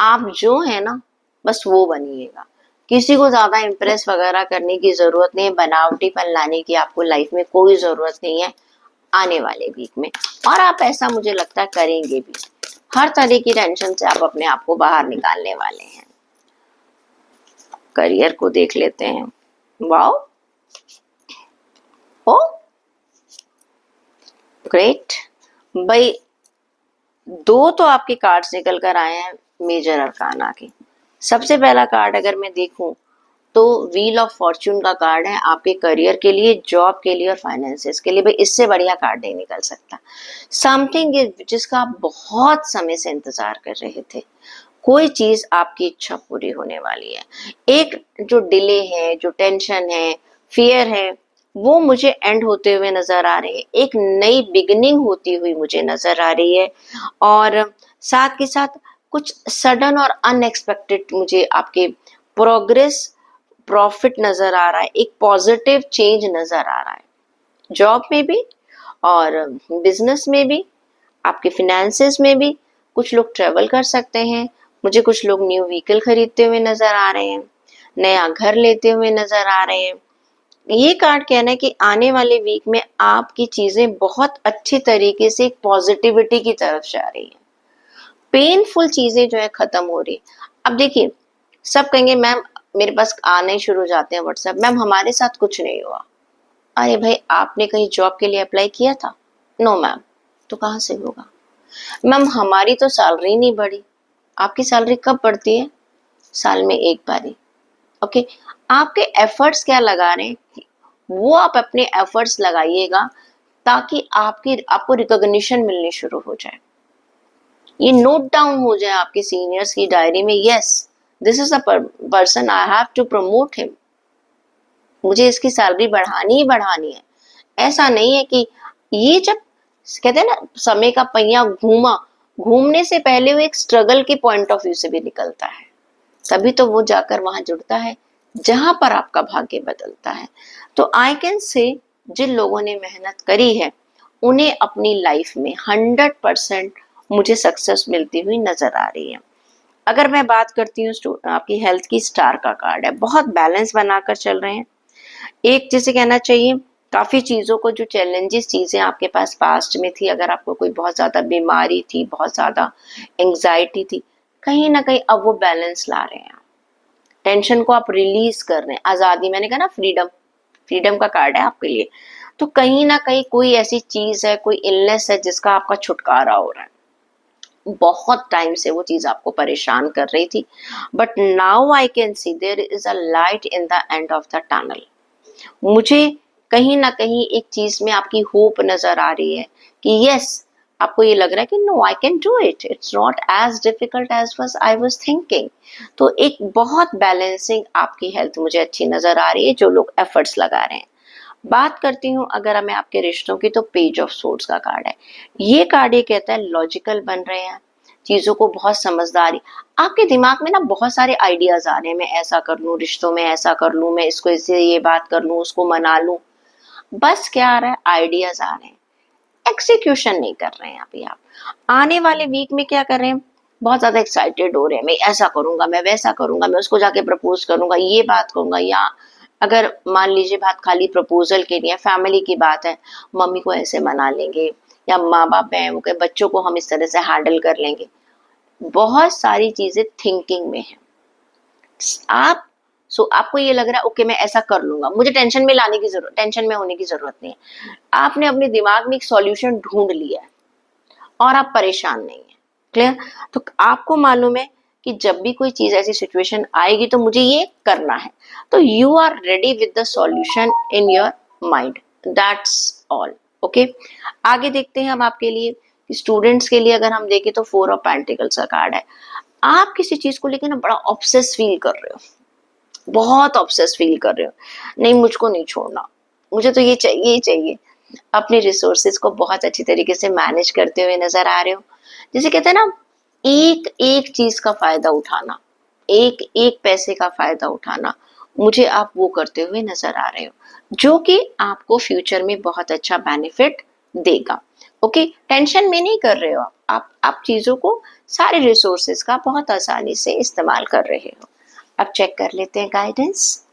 आप जो है ना बस वो बनिएगा, किसी को ज्यादा इम्प्रेस वगैरह करने की जरूरत नहीं है, बनावटीपन लाने की आपको लाइफ में कोई जरूरत नहीं है आने वाले वीक में। और आप ऐसा मुझे लगता है करेंगे भी। हर तरह की टेंशन से आप अपने आप को बाहर निकालने वाले हैं। करियर को देख लेते हैं। वाओ, ओ ग्रेट भाई, दो तो आपके कार्ड्स निकल कर आए हैं मेजर अरकाना के। सबसे पहला कार्ड अगर मैं देखूं तो व्हील ऑफ फॉर्च्यून का कार्ड है आपके करियर के लिए, जॉब के लिए और फाइनेंसेस के लिए। भाई इससे बढ़िया कार्ड नहीं निकल सकता। समथिंग जिसका आप बहुत समय से इंतजार कर रहे थे, कोई चीज आपकी इच्छा पूरी होने वाली है। एक जो डिले है, जो टेंशन है, फियर है, वो मुझे एंड होते हुए नजर आ रहे हैं। एक नई बिगिनिंग होती हुई मुझे नजर आ रही है। और साथ के साथ कुछ सडन और अनएक्सपेक्टेड मुझे आपके प्रोग्रेस, प्रॉफिट नजर आ रहा है। एक पॉजिटिव चेंज नजर आ रहा है, जॉब में भी और बिजनेस में भी, आपके फिनेंसेस में भी। कुछ लोग ट्रेवल कर सकते हैं। मुझे कुछ लोग न्यू व्हीकल खरीदते हुए नजर आ रहे हैं, नया घर लेते हुए नजर आ रहे हैं। ये कार्ड कहना है कि आने वाले वीक में आपकी चीजें बहुत अच्छी तरीके से एक पॉजिटिविटी की तरफ जा रही है। पेनफुल चीजें जो है खत्म हो रही है। अब देखिए, सब कहेंगे मैम, मेरे पास आने शुरू हो जाते हैं व्हाट्सएप, मैम हमारे साथ कुछ नहीं हुआ। अरे भाई, आपने कहीं जॉब के लिए अप्लाई किया था? No ma'am. तो कहाँ से होगा? मैम हमारी तो सैलरी नहीं बढ़ी। आपकी सैलरी कब बढ़ती है? साल में एक बारी। ओके, आपके एफर्ट्स क्या लगा रहे हैं, वो आप अपने एफर्ट्स लगाइएगा ताकि आपको रिकॉग्निशन मिलनी शुरू हो जाए। ये नोट डाउन हो जाए आपके सीनियर्स की डायरी में, yes this is a person, I have to promote him. मुझे इसकी सैलरी बढ़ानी ही बढ़ानी है। ऐसा नहीं है कि ये, जब कहते हैं ना समय का पहिया घूमा, घूमने से पहले वो एक स्ट्रगल के पॉइंट ऑफ व्यू से भी निकलता है, तभी तो वो जाकर वहां जुड़ता है जहां पर आपका भाग्य बदलता है। तो आई कैन से, जिन लोगों ने मेहनत करी है उन्हें अपनी लाइफ में 100% मुझे सक्सेस मिलती हुई नजर आ रही है। अगर मैं बात करती हूँ आपकी हेल्थ की, स्टार का कार्ड है, बहुत बैलेंस बनाकर चल रहे हैं। एक जैसे कहना चाहिए, काफी चीजों को, जो चैलेंजेस चीजें आपके पास पास्ट में थी, अगर आपको कोई बहुत ज्यादा बीमारी थी, बहुत ज्यादा एंग्जाइटी थी, कहीं ना कहीं अब वो बैलेंस ला रहे हैं। टेंशन को आप रिलीज कर रहे हैं। आजादी, मैंने कहा ना फ्रीडम, फ्रीडम का कार्ड है आपके लिए। तो कहीं ना कहीं कोई ऐसी चीज है, कोई इलनेस है जिसका आपका छुटकारा हो रहा है। बहुत टाइम से वो चीज आपको परेशान कर रही थी, but now I can see there is a light in the end of the tunnel. मुझे कहीं ना कहीं एक चीज में आपकी होप नजर आ रही है कि यस, आपको ये लग रहा है कि no I can do it, it's not as difficult as was I was thinking. तो एक बहुत बैलेंसिंग आपकी हेल्थ मुझे अच्छी नजर आ रही है, जो लोग एफर्ट्स लगा रहे हैं। बात करती हूँ अगर मैं आपके रिश्तों की, तो पेज ऑफ सोर्ड्स का कार्ड है। ये कार्ड ये कहता है लॉजिकल बन रहे हैं, चीजों को बहुत समझदारी, आपके दिमाग में ना बहुत सारे आइडियाज आ रहे हैं, मैं ऐसा कर लूं, रिश्तों में ऐसा कर लूं, मैं इसको इससे ये बात कर लूं, उसको मना लूं। बस क्या आ रहा है, आइडियाज आ रहे हैं, एक्सिक्यूशन नहीं कर रहे हैं अभी आप। आने वाले वीक में क्या कर रहे हैं, बहुत ज्यादा एक्साइटेड हो रहे हैं, मैं ऐसा करूंगा, मैं वैसा करूंगा, मैं उसको जाके प्रपोज करूंगा, ये बात करूंगा। या अगर मान लीजिए बात खाली प्रपोजल के लिए, फैमिली की बात है, मम्मी को ऐसे मना लेंगे, या माँ बाप हैं वो के बच्चों को हम इस तरह से हैंडल कर लेंगे। बहुत सारी चीजें थिंकिंग में है आप। आपको ये लग रहा है ओके मैं ऐसा कर लूंगा, मुझे टेंशन में लाने की जरूरत, टेंशन में होने की जरूरत नहीं है। आपने अपने दिमाग में एक सॉल्यूशन ढूंढ लिया है और आप परेशान नहीं है। क्लियर? तो आपको मालूम है कि जब भी कोई चीज, ऐसी सिचुएशन आएगी तो मुझे ये करना है, तो you are ready with the solution in your mind, that's all. Okay, आगे देखते हैं हम आपके लिए। स्टूडेंट्स के लिए अगर हम देखें तो 4 ऑफ पेंटिकल्स का कार्ड है। आप किसी चीज को लेकर ना बड़ा ऑब्सेस फील कर रहे हो, बहुत ऑब्सेस फील कर रहे हो, नहीं मुझको नहीं छोड़ना, मुझे तो ये चाहिए ही चाहिए। अपने रिसोर्सेज को बहुत अच्छी तरीके से मैनेज करते हुए नजर आ रहे हो। जैसे कहते हैं ना, एक एक चीज का फायदा उठाना, एक एक पैसे का फायदा उठाना, मुझे आप वो करते हुए नजर आ रहे हो, जो कि आपको फ्यूचर में बहुत अच्छा बेनिफिट देगा। ओके, टेंशन में नहीं कर रहे हो आप चीजों को, सारे रिसोर्सेज का बहुत आसानी से इस्तेमाल कर रहे हो। अब चेक कर लेते हैं गाइडेंस।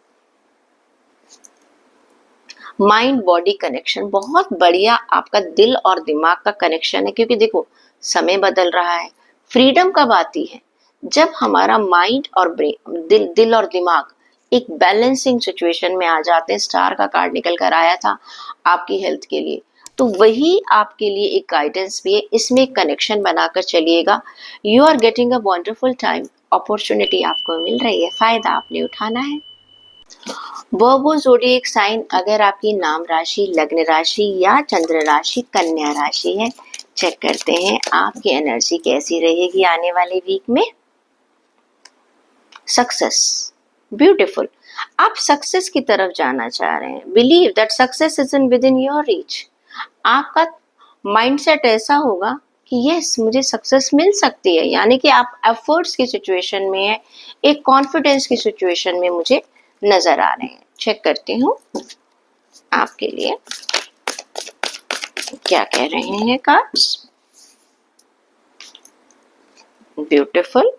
माइंड बॉडी कनेक्शन बहुत बढ़िया आपका दिल और दिमाग का कनेक्शन है, क्योंकि देखो समय बदल रहा है। फ्रीडम कब आती है? जब हमारा माइंड और ब्रेन, दिल और दिमाग एक बैलेंसिंग सिचुएशन में आ जाते हैं। स्टार का कार्ड निकल कर आया था आपकी हेल्थ के लिए, तो वही आपके लिए एक गाइडेंस भी है। इसमें एक कनेक्शन बनाकर चलिएगा। You are getting a wonderful time, opportunity आपको मिल रही है, फायदा आपने उठाना है। वर्गो ज़ोडिएक साइन अगर आपकी नाम राशि, लग्न राशि या चंद्र राशि कन्या राशि है, चेक करते हैं आपकी एनर्जी कैसी रहेगी आने वाले वीक में। Success, beautiful. आप सक्सेस की तरफ जाना चाह रहे हैं। Believe that success is in with in your reach. आपका माइंडसेट ऐसा होगा कि यस मुझे सक्सेस मिल सकती है, यानी कि आप एफर्ट्स की सिचुएशन में है, एक कॉन्फिडेंस की सिचुएशन में मुझे नजर आ रहे हैं। चेक करती हूँ आपके लिए क्या कह रहे हैं कार्ड्स। ब्यूटीफुल,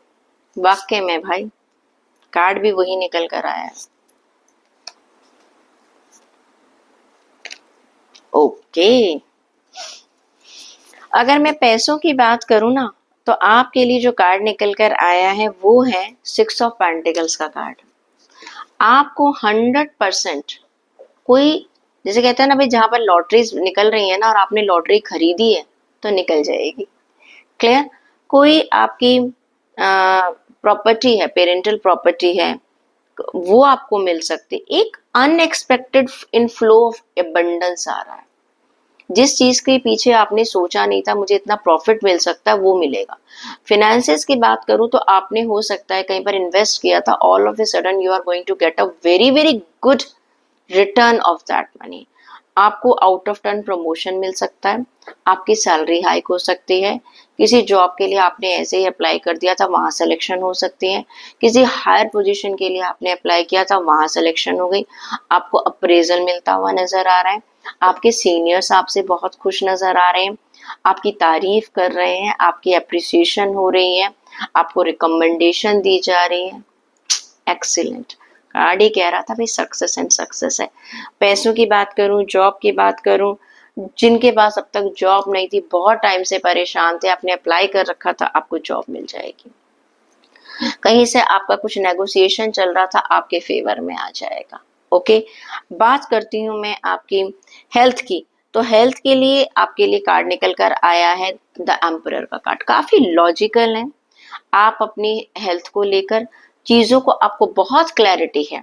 वाकई में भाई कार्ड भी वही निकल कर आया है। ओके, अगर मैं पैसों की बात करूं ना, तो आपके लिए जो कार्ड निकल कर आया है वो है 6 ऑफ पेंटिकल्स का कार्ड। आपको 100% कोई, जैसे कहते हैं ना भाई, जहां पर लॉटरीज निकल रही है ना और आपने लॉटरी खरीदी है तो निकल जाएगी। क्लियर? कोई आपकी प्रॉपर्टी है, पेरेंटल प्रॉपर्टी है, वो आपको मिल सकती। एक अनएक्सपेक्टेड इनफ्लो ऑफ एबंडेंस आ रहा है। जिस चीज के पीछे आपने सोचा नहीं था मुझे इतना प्रॉफिट मिल सकता है, वो मिलेगा। फिनेंसेस की बात करूं तो आपने हो सकता है कहीं पर इन्वेस्ट किया था, all of a sudden you are going to get a very very good return of that money. आपको आउट ऑफ टर्न प्रमोशन मिल सकता है, आपकी सैलरी हाइक हो सकती है, किसी जॉब के लिए आपने ऐसे ही अप्लाई कर दिया था वहां सिलेक्शन हो सकती है, किसी हायर पोजीशन के लिए आपने अप्लाई किया था वहां सिलेक्शन हो गई, आपको अप्रेजल मिलता हुआ नजर आ रहा है, आपके सीनियर्स आपसे बहुत खुश नजर आ रहे हैं, आपकी तारीफ कर रहे हैं, आपकी अप्रिसिएशन हो रही है, आपको रिकमेंडेशन दी जा रही है। एक्सीलेंट कार्ड ही कह रहा था भाई सक्सेस एंड सक्सेस है। पैसों की बात करूं, जॉब की बात करूं, जिनके पास अब तक जॉब नहीं थी, बहुत टाइम से परेशान थे, आपने अप्लाई कर रखा था, आपको जॉब मिल जाएगी। कहीं से आपका कुछ नेगोशिएशन चल रहा था, आपके फेवर में आ जाएगा। ओके, बात करती हूँ मैं आपकी हेल्थ की। तो हेल्थ के लिए आपके लिए कार्ड निकल कर आया है द एम्परर का कार्ड। काफी लॉजिकल है आप अपनी हेल्थ को लेकर, चीजों को आपको बहुत क्लैरिटी है,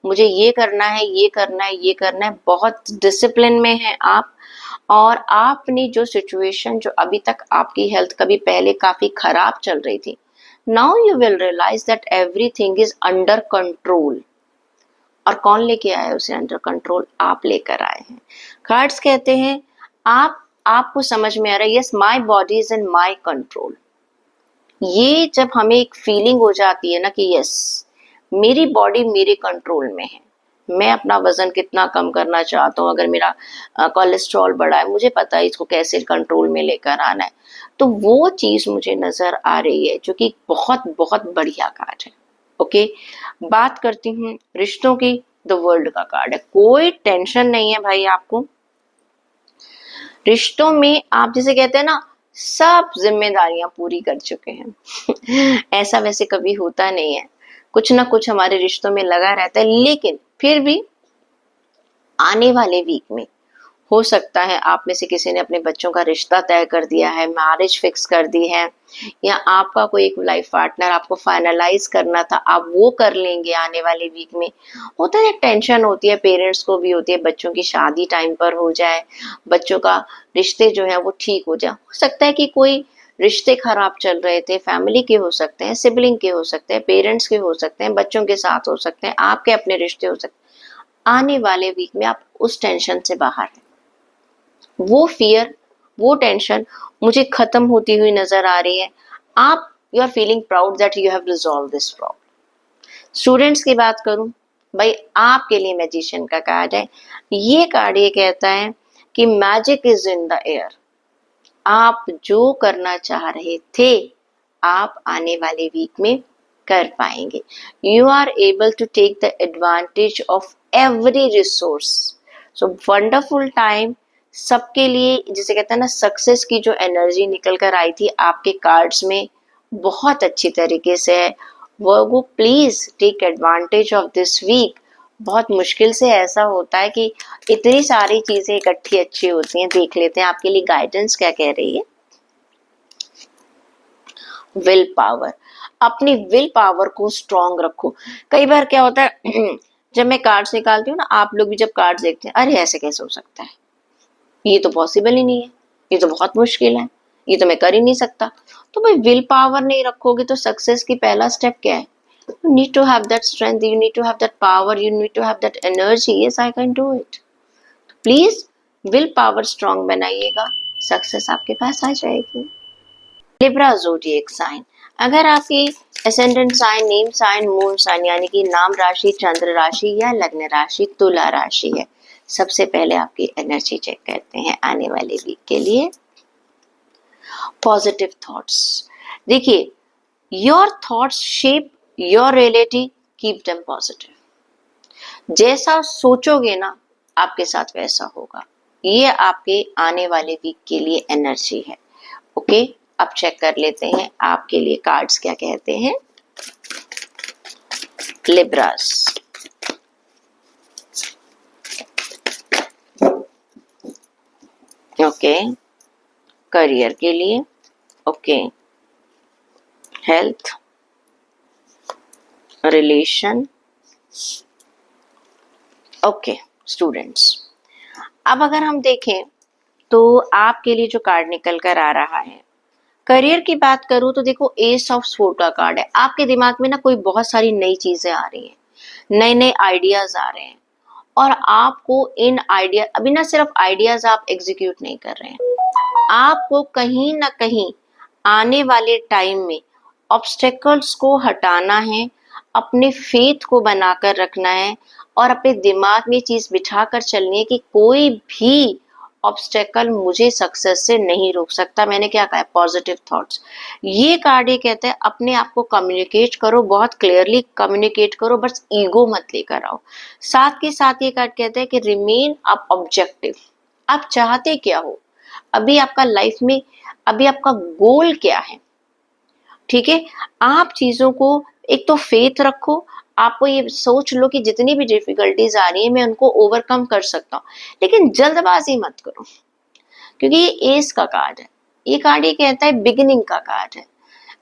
मुझे ये करना है, ये करना है, ये करना है, बहुत डिसिप्लिन में है आप। और आपने जो सिचुएशन, जो अभी तक आपकी हेल्थ कभी पहले काफी खराब चल रही थी, now you will realise that everything is under control. और कौन लेके आया उसे अंडर कंट्रोल? आप लेकर आए हैं। कार्ड्स कहते हैं आपको समझ में आ रहा है, yes my body is in my control. ये जब हमें एक फीलिंग हो जाती है ना कि यस मेरी बॉडी मेरे कंट्रोल में है, मैं अपना वजन कितना कम करना चाहता हूँ, अगर मेरा कोलेस्ट्रॉल बढ़ा है मुझे पता है इसको कैसे कंट्रोल में लेकर आना है, तो वो चीज मुझे नजर आ रही है, जो कि बहुत बहुत बढ़िया कार्ड है। ओके, बात करती हूँ रिश्तों की। द वर्ल्ड का कार्ड है। कोई टेंशन नहीं है भाई आपको रिश्तों में। आप जिसे कहते हैं ना, सब जिम्मेदारियां पूरी कर चुके हैं ऐसा वैसे कभी होता नहीं है, कुछ ना कुछ हमारे रिश्तों में लगा रहता है, लेकिन फिर भी आने वाले वीक में हो सकता है आप में से किसी ने अपने बच्चों का रिश्ता तय कर दिया है, मैरिज फिक्स कर दी है, या आपका कोई एक लाइफ पार्टनर आपको फाइनलाइज करना था, आप वो कर लेंगे आने वाले वीक में। होता है, टेंशन होती है, पेरेंट्स को भी होती है, बच्चों की शादी टाइम पर हो जाए, बच्चों का रिश्ते जो है वो ठीक हो जाए। हो सकता है कि कोई रिश्ते खराब चल रहे थे, फैमिली के हो सकते हैं, सिबलिंग के हो सकते हैं, पेरेंट्स के हो सकते हैं, बच्चों के साथ हो सकते हैं, आपके अपने रिश्ते हो सकते हैं। आने वाले वीक में आप उस टेंशन से बाहर हैं। वो फियर, वो टेंशन मुझे खत्म होती हुई नजर आ रही है। आप you are feeling proud that you have resolve this problem. Students की बात करूं, भाई आपके लिए मैजिशियन का कार्ड है। ये कार्ड ये कहता है कि magic is in the air. आप जो करना चाह रहे थे, आप आने वाले वीक में कर पाएंगे। You are able to take the advantage of every resource. So wonderful time सबके लिए, जिसे कहते हैं ना, सक्सेस की जो एनर्जी निकल कर आई थी आपके कार्ड्स में बहुत अच्छी तरीके से है। वो please take advantage of this week. बहुत मुश्किल से ऐसा होता है कि इतनी सारी चीजें इकट्ठी अच्छी होती हैं। देख लेते हैं आपके लिए गाइडेंस क्या कह रही है। विल पावर, अपनी विल पावर को स्ट्रॉन्ग रखो। कई बार क्या होता है जब मैं कार्ड्स निकालती हूँ ना, आप लोग भी जब कार्ड्स देखते हैं, अरे ऐसे कैसे हो सकता है, ये तो पॉसिबल ही नहीं है, ये तो बहुत मुश्किल है, ये तो मैं कर ही नहीं सकता। तो भाई विल पावर नहीं रखोगे तो सक्सेस की पहला स्टेप क्या है? You need to have that strength, you need to have that power, you need to have that energy. Yes, I can do it. Please will power strong बनाइएगा, success आपके पास आ जाएगी। लिब्रा ज़ोडिएक साइन, अगर आपकी ascendant sign, name sign, moon sign यानी कि नाम राशि, चंद्र राशि या लग्न राशि तुला राशि है, सबसे पहले आपकी एनर्जी चेक करते हैं आने वाले वीक के लिए। पॉजिटिव थॉट्स, देखिए your thoughts shape your reality, keep them positive. जैसा सोचोगे ना आपके साथ वैसा होगा, ये आपके आने वाले वीक के लिए एनर्जी है। ओके, अब चेक कर लेते हैं आपके लिए कार्ड्स क्या कहते हैं। लिब्रास, ओके, करियर के लिए, okay, health, relation, okay, students. अब अगर हम देखें तो आपके लिए जो कार्ड निकल कर आ रहा है, करियर की बात करूं तो देखो एस ऑफ स्वॉर्ड का कार्ड है। आपके दिमाग में ना कोई बहुत सारी नई चीजें आ रही हैं, नए नए आइडियाज आ रहे हैं, और आपको इन आइडिया, अभी ना सिर्फ आइडियाज आप एग्जीक्यूट नहीं कर रहे हैं, आपको कहीं ना कहीं आने वाले टाइम में ऑब्स्टेकल्स को हटाना है, अपने फेथ को बनाकर रखना है और अपने दिमाग में चीज बिठा कर चलनी है कि कोई भी ऑब्स्टेकल मुझे सक्सेस से नहीं रोक सकता। मैंने क्या कहा है? Positive thoughts. ये कार्ड ये कहते हैं अपने आप को कम्युनिकेट करो, बहुत क्लियरली कम्युनिकेट करो, बस ईगो मत लेकर आओ। साथ के साथ ये कार्ड कहते हैं कि रिमेन अप ऑब्जेक्टिव, आप चाहते क्या हो, अभी आपका लाइफ में अभी आपका गोल क्या है। ठीक है, आप चीजों को एक तो फेथ रखो, आपको ये सोच लो कि जितनी भी डिफिकल्टीज आ रही है मैं उनको ओवरकम कर सकता हूँ, लेकिन जल्दबाजी मत करो, क्योंकि ये एस का कार्ड है। ये कार्ड ये कहता है बिगिनिंग का कार्ड है।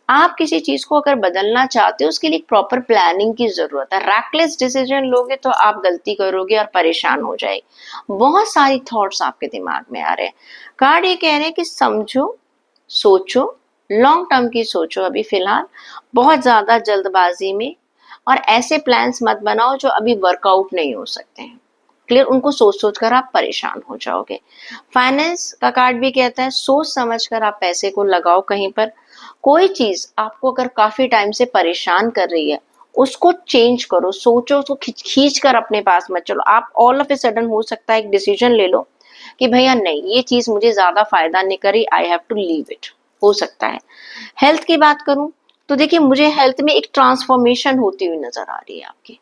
आप किसी चीज को अगर बदलना चाहते हो उसके लिए प्रॉपर प्लानिंग की जरूरत है। रैकलेस डिसीजन लोगे तो आप गलती करोगे और परेशान हो जाएगी। बहुत सारी थॉट्स आपके दिमाग में आ रहे हैं। कार्ड ये कह रहे हैं कि समझो, सोचो, लॉन्ग टर्म की सोचो अभी फिलहाल, बहुत ज्यादा जल्दबाजी में, और ऐसे प्लान्स मत बनाओ जो अभी वर्कआउट नहीं हो सकते हैं। क्लियर, उनको सोच सोच कर आप परेशान हो जाओगे। फाइनेंस का कार्ड भी कहता है सोच समझ कर आप पैसे को लगाओ कहीं पर। कोई चीज आपको अगर काफी टाइम से परेशान कर रही है उसको चेंज करो, सोचो, उसको खींच कर अपने पास मत चलो। आप ऑल ऑफ ए सडन हो सकता है एक डिसीजन ले लो कि भैया नहीं, ये चीज मुझे ज्यादा फायदा नहीं करी, I have to leave it, हो सकता है। हेल्थ की बात करूं तो देखिए मुझे हेल्थ में एक ट्रांसफॉर्मेशन होती हुई नजर आ रही है आपकी।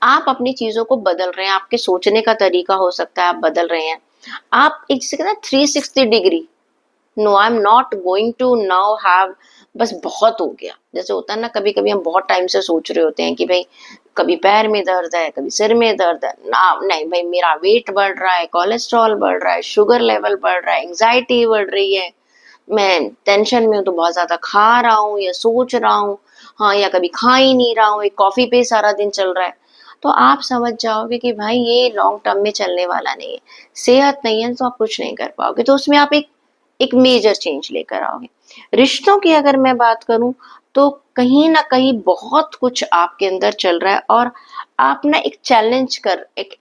आप अपनी चीजों को बदल रहे हैं, आपके सोचने का तरीका हो सकता है आप बदल रहे हैं। आप एक से कहते हैं 360 degree, no I am not going to now have, बस बहुत हो गया। जैसे होता है ना, कभी कभी हम बहुत टाइम से सोच रहे होते हैं कि भाई कभी पैर में दर्द है, कभी सिर में दर्द है ना, नहीं भाई मेरा वेट बढ़ रहा है, कोलेस्ट्रॉल बढ़ रहा है, शुगर लेवल बढ़ रहा है, एंग्जाइटी बढ़ रही है, मैं टेंशन में हूँ तो बहुत ज्यादा खा रहा हूँ या सोच रहा हूँ, हाँ, या कभी खा ही नहीं रहा हूँ, एक कॉफी पे सारा दिन चल रहा है, तो आप समझ जाओगे कि भाई ये लॉन्ग टर्म में चलने वाला नहीं है। सेहत नहीं है तो आप कुछ नहीं कर पाओगे, तो उसमें आप एक मेजर चेंज लेकर आओगे। रिश्तों की अगर मैं बात करूं तो कहीं ना कहीं बहुत कुछ आपके अंदर चल रहा है, और आप ना एक चैलेंज कर एक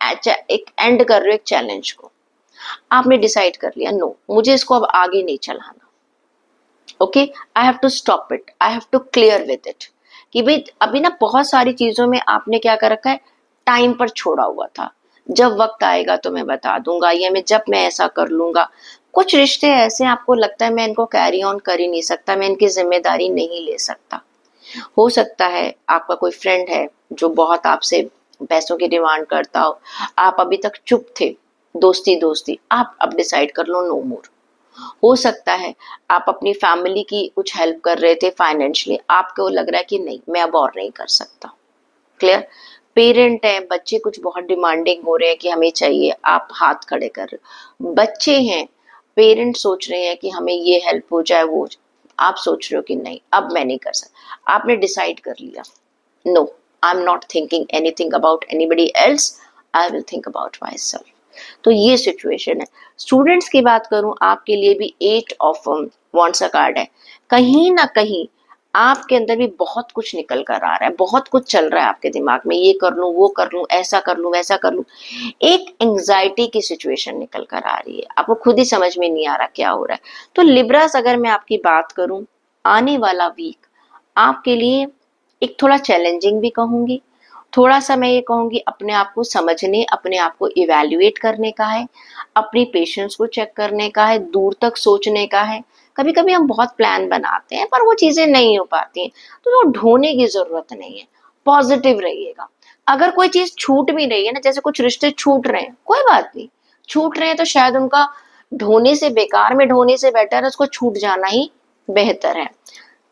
एंड कर रहे हो एक चैलेंज को। आपने डिसाइड कर लिया, नो मुझे इसको अब आगे नहीं चलाना, okay, I have to stop it, I have to clear with it, कि भाई अभी ना बहुत सारी चीजों में आपने क्या कर रखा है, टाइम पर छोड़ा हुआ था, जब वक्त आएगा तो मैं बता दूंगा, या जब मैं ऐसा कर लूंगा। कुछ रिश्ते ऐसे आपको लगता है मैं इनको कैरी ऑन कर ही नहीं सकता, मैं इनकी जिम्मेदारी नहीं ले सकता, हो सकता है आपका कोई फ्रेंड है जो बहुत आपसे पैसों की डिमांड करता हो, आप अभी तक चुप थे, दोस्ती दोस्ती, आप अब डिसाइड कर लो नो मोर। हो सकता है आप अपनी फैमिली की कुछ हेल्प कर रहे थे फाइनेंशियली, आपको लग रहा है कि नहीं मैं अब और नहीं कर सकता। क्लियर? पेरेंट है, बच्चे कुछ बहुत डिमांडिंग हो रहे हैं कि हमें चाहिए, आप हाथ खड़े कर रहे हो। बच्चे हैं, पेरेंट सोच रहे हैं कि हमें ये हेल्प हो जाए वो, आप सोच रहे हो कि नहीं अब मैं नहीं कर सकता। आपने डिसाइड कर लिया, no I am not thinking anything about anybody else, I will think about myself. तो ये सिचुएशन है। स्टूडेंट्स की बात करूं, आपके लिए भी 8 ऑफ वॉन्ट्स का कार्ड है। कहीं ना कहीं आपके अंदर भी बहुत कुछ निकल कर आ रहा है, बहुत कुछ चल रहा है आपके दिमाग में, ये कर लूं वो कर लूं, ऐसा कर लूं वैसा कर लूं। एक एंग्जाइटी की सिचुएशन निकल कर आ रही है, आपको खुद ही समझ में नहीं आ रहा क्या हो रहा है। तो लिब्रास, अगर मैं आपकी बात करूं, आने वाला वीक आपके लिए एक थोड़ा चैलेंजिंग भी कहूंगी, थोड़ा सा मैं ये कहूंगी अपने आप को समझने, अपने आप को इवैल्यूएट करने का है, अपनी पेशेंस को चेक करने का है, दूर तक सोचने का है। कभी कभी हम बहुत प्लान बनाते हैं पर वो चीजें नहीं हो पाती हैं, तो वो ढोने की जरूरत नहीं है, पॉजिटिव रहिएगा। अगर कोई चीज छूट भी रही है ना, जैसे कुछ रिश्ते छूट रहे हैं, कोई बात नहीं, छूट रहे हैं तो शायद उनका ढोने से, बेकार में ढोने से बेटर है उसको छूट जाना ही बेहतर है।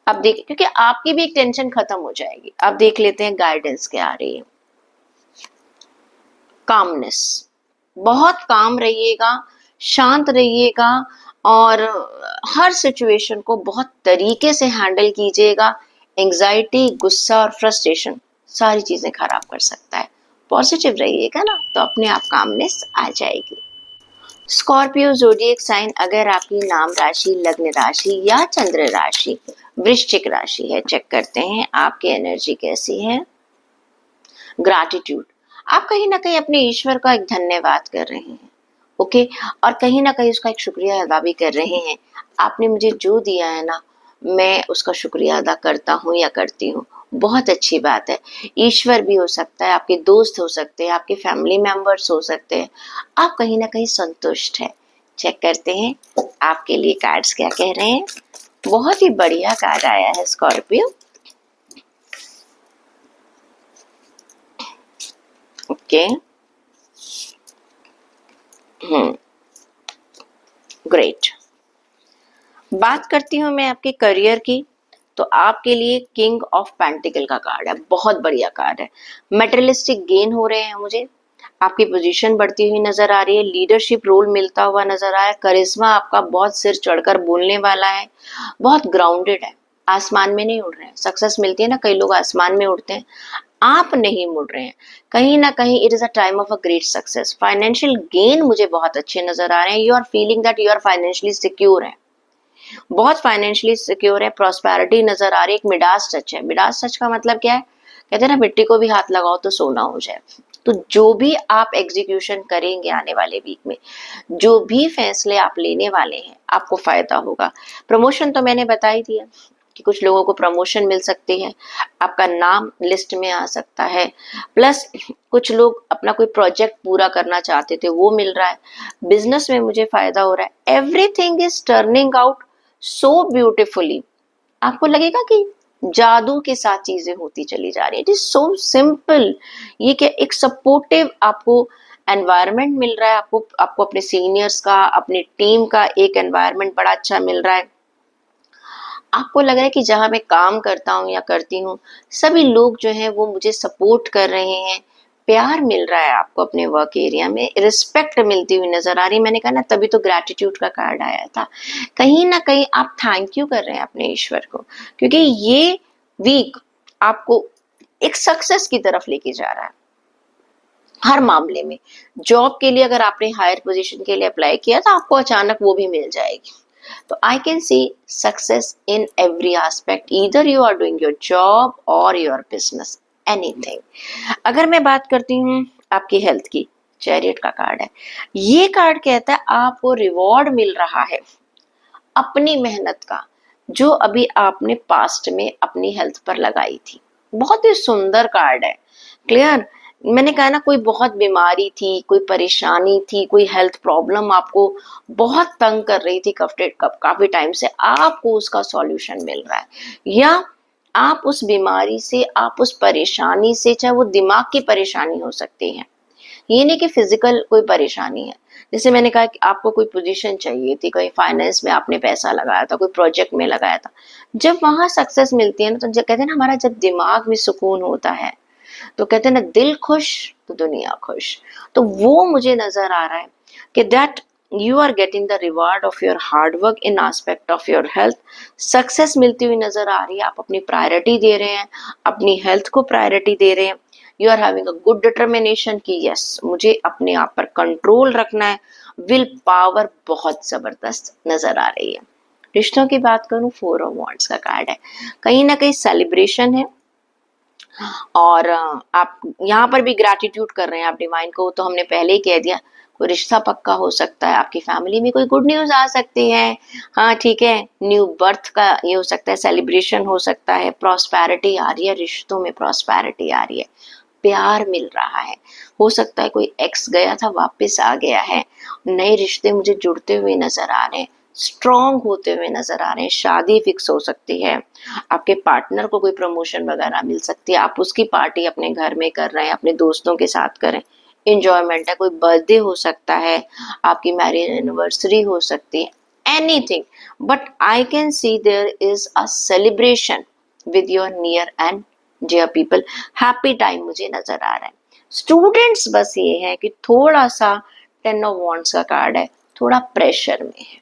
अब देख, क्योंकि आपकी भी एक टेंशन खत्म हो जाएगी। अब देख लेते हैं गाइडेंस क्या आ रही है। कामनेस, बहुत काम रहिएगा, शांत रहिएगा और हर सिचुएशन को बहुत तरीके से हैंडल कीजिएगा। एंजाइटी, गुस्सा और फ्रस्ट्रेशन सारी चीजें खराब कर सकता है। पॉजिटिव रहिएगा ना तो अपने आप कामनेस आ जाएगी। स्कॉर्पियो ज़ोडिएक साइन, अगर आपकी नाम राशि, लग्न राशि या चंद्र राशि वृश्चिक राशि है, चेक करते हैं आपकी एनर्जी कैसी है। ग्रैटिट्यूड, आप कहीं ना कहीं अपने ईश्वर का एक धन्यवाद कर रहे हैं, ओके, और कहीं ना कहीं उसका एक शुक्रिया अदा भी कर रहे हैं। आपने मुझे जो दिया है ना, मैं उसका शुक्रिया अदा करता हूँ या करती हूँ, बहुत अच्छी बात है। ईश्वर भी हो सकता है, आपके दोस्त हो सकते हैं, आपके फैमिली मेंबर्स हो सकते हैं, आप कहीं ना कहीं संतुष्ट हैं। चेक करते हैं आपके लिए कार्ड्स क्या कह रहे हैं। बहुत ही बढ़िया कार्ड आया है स्कॉर्पियो, ओके, ग्रेट। बात करती हूँ मैं आपके करियर की, तो आपके लिए किंग ऑफ पेंटिकल का कार्ड है, बहुत बढ़िया कार्ड है। मटेरियलिस्टिक गेन हो रहे हैं मुझे, आपकी पोजीशन बढ़ती हुई नजर आ रही है, लीडरशिप रोल मिलता हुआ नजर आया, करिश्मा आपका बहुत सिर चढ़कर बोलने वाला है, बहुत ग्राउंडेड है, आसमान में नहीं उड़ रहे हैं। सक्सेस मिलती है ना, कई लोग आसमान में उड़ते हैं, आप नहीं मुड़ रहे हैं। कहीं ना कहीं it is a time of a great success. Financial gain मुझे बहुत अच्छे नजर आ रहे हैं, you are feeling that you are financially secure है, बहुत फाइनेंशियली सिक्योर है, प्रॉस्पेरिटी नजर आ रही है। एक मिडास टच है, मिडास टच का मतलब क्या है, कहते हैं ना मिट्टी को भी हाथ लगाओ तो सोना हो जाए। तो जो भी आप एग्जीक्यूशन करेंगे आने वाले वीक में, जो भी फैसले आप लेने वाले हैं, आपको फायदा होगा। प्रमोशन तो मैंने बता ही दिया कि कुछ लोगों को प्रमोशन मिल सकती है, आपका नाम लिस्ट में आ सकता है, प्लस कुछ लोग अपना कोई प्रोजेक्ट पूरा करना चाहते थे वो मिल रहा है, बिजनेस में मुझे फायदा हो रहा है। Everything is turning out so beautifully, आपको लगेगा कि जादू के साथ चीजें होती चली जा रही है। It is so simple. ये क्या, एक सपोर्टिव आपको एनवायरनमेंट मिल रहा है, आपको अपने सीनियर्स का, अपनी टीम का एक एनवायरनमेंट बड़ा अच्छा मिल रहा है। आपको लग रहा है कि जहां मैं काम करता हूँ या करती हूँ, सभी लोग जो हैं वो मुझे सपोर्ट कर रहे हैं, प्यार मिल रहा है आपको अपने वर्क एरिया में, रिस्पेक्ट मिलती हुई नजर आ रही है। मैंने कहा ना, तभी तो ग्रैटिट्यूड का कार्ड आया था। कहीं ना कहीं आप थैंक यू कर रहे हैं अपने ईश्वर को, क्योंकि ये वीक आपको एक सक्सेस की तरफ लेके जा रहा है हर मामले में। जॉब के लिए अगर आपने हायर पोजीशन के लिए अप्लाई किया तो आपको अचानक वो भी मिल जाएगी। तो I can see success in every aspect, either you are doing your job और योर बिजनेस, एनीथिंग। अगर मैं बात करती हूँ आपकी हेल्थ की, चैरियट का कार्ड है। ये कार्ड कहता है आपको रिवॉर्ड मिल रहा है अपनी मेहनत का, जो अभी आपने पास्ट में अपनी हेल्थ पर लगाई थी। बहुत ही सुंदर कार्ड है, क्लियर। मैंने कहा ना, कोई बहुत बीमारी थी, कोई परेशानी थी, कोई हेल्थ प्रॉब्लम आपको बहुत तंग कर रही थी काफी टाइम से, आपको उसका सॉल्यूशन मिल रहा है, या आप उस बीमारी से, आप उस परेशानी से, चाहे वो दिमाग की परेशानी हो सकती है, ये नहीं कि फिजिकल कोई परेशानी है। जैसे मैंने कहा कि आपको कोई पोजीशन चाहिए थी, कोई फाइनेंस में आपने पैसा लगाया था, कोई प्रोजेक्ट में लगाया था, जब वहां सक्सेस मिलती है ना, तो कहते हैं ना, हमारा जब दिमाग में सुकून होता है, तो कहते हैं ना, दिल खुश तो दुनिया खुश। तो वो मुझे नजर आ रहा है कि that you are getting the reward of your hard work in aspect of your health. Success मिलती हुई नजर आ रही है, आप अपनी प्रायोरिटी दे रहे हैं, अपनी हेल्थ को प्रायोरिटी दे रहे हैं। You are having a good determination कि यस, मुझे अपने आप पर कंट्रोल रखना है। विल पावर बहुत जबरदस्त नजर आ रही है। रिश्तों की बात करूं, 4 ऑफ वॉन्ड्स का कार्ड है, कहीं ना कहीं सेलिब्रेशन है, और आप यहाँ पर भी ग्रैटिट्यूड कर रहे हैं आप डिवाइन को, तो हमने पहले ही कह दिया। कोई रिश्ता पक्का हो सकता है, आपकी फैमिली में कोई गुड न्यूज आ सकती है, हाँ ठीक है, न्यू बर्थ का ये हो सकता है, सेलिब्रेशन हो सकता है, प्रॉस्पेरिटी आ रही है, रिश्तों में प्रॉस्पेरिटी आ रही है, प्यार मिल रहा है, हो सकता है कोई एक्स गया था वापस आ गया है, नए रिश्ते मुझे जुड़ते हुए नजर आ रहे हैं, स्ट्रॉन्ग होते हुए नजर आ रहे हैं, शादी फिक्स हो सकती है, आपके पार्टनर को कोई प्रमोशन वगैरह मिल सकती है, आप उसकी पार्टी अपने घर में कर रहे हैं, अपने दोस्तों के साथ करें, इंजॉयमेंट है, कोई बर्थडे हो सकता है, आपकी मैरिज एनिवर्सरी हो सकती है, anything, but I can see there is a celebration with your near and dear people. Happy time मुझे नजर आ रहा है। स्टूडेंट्स बस ये है कि थोड़ा सा 10 ऑफ वॉन्ड्स का कार्ड है, थोड़ा प्रेशर में है,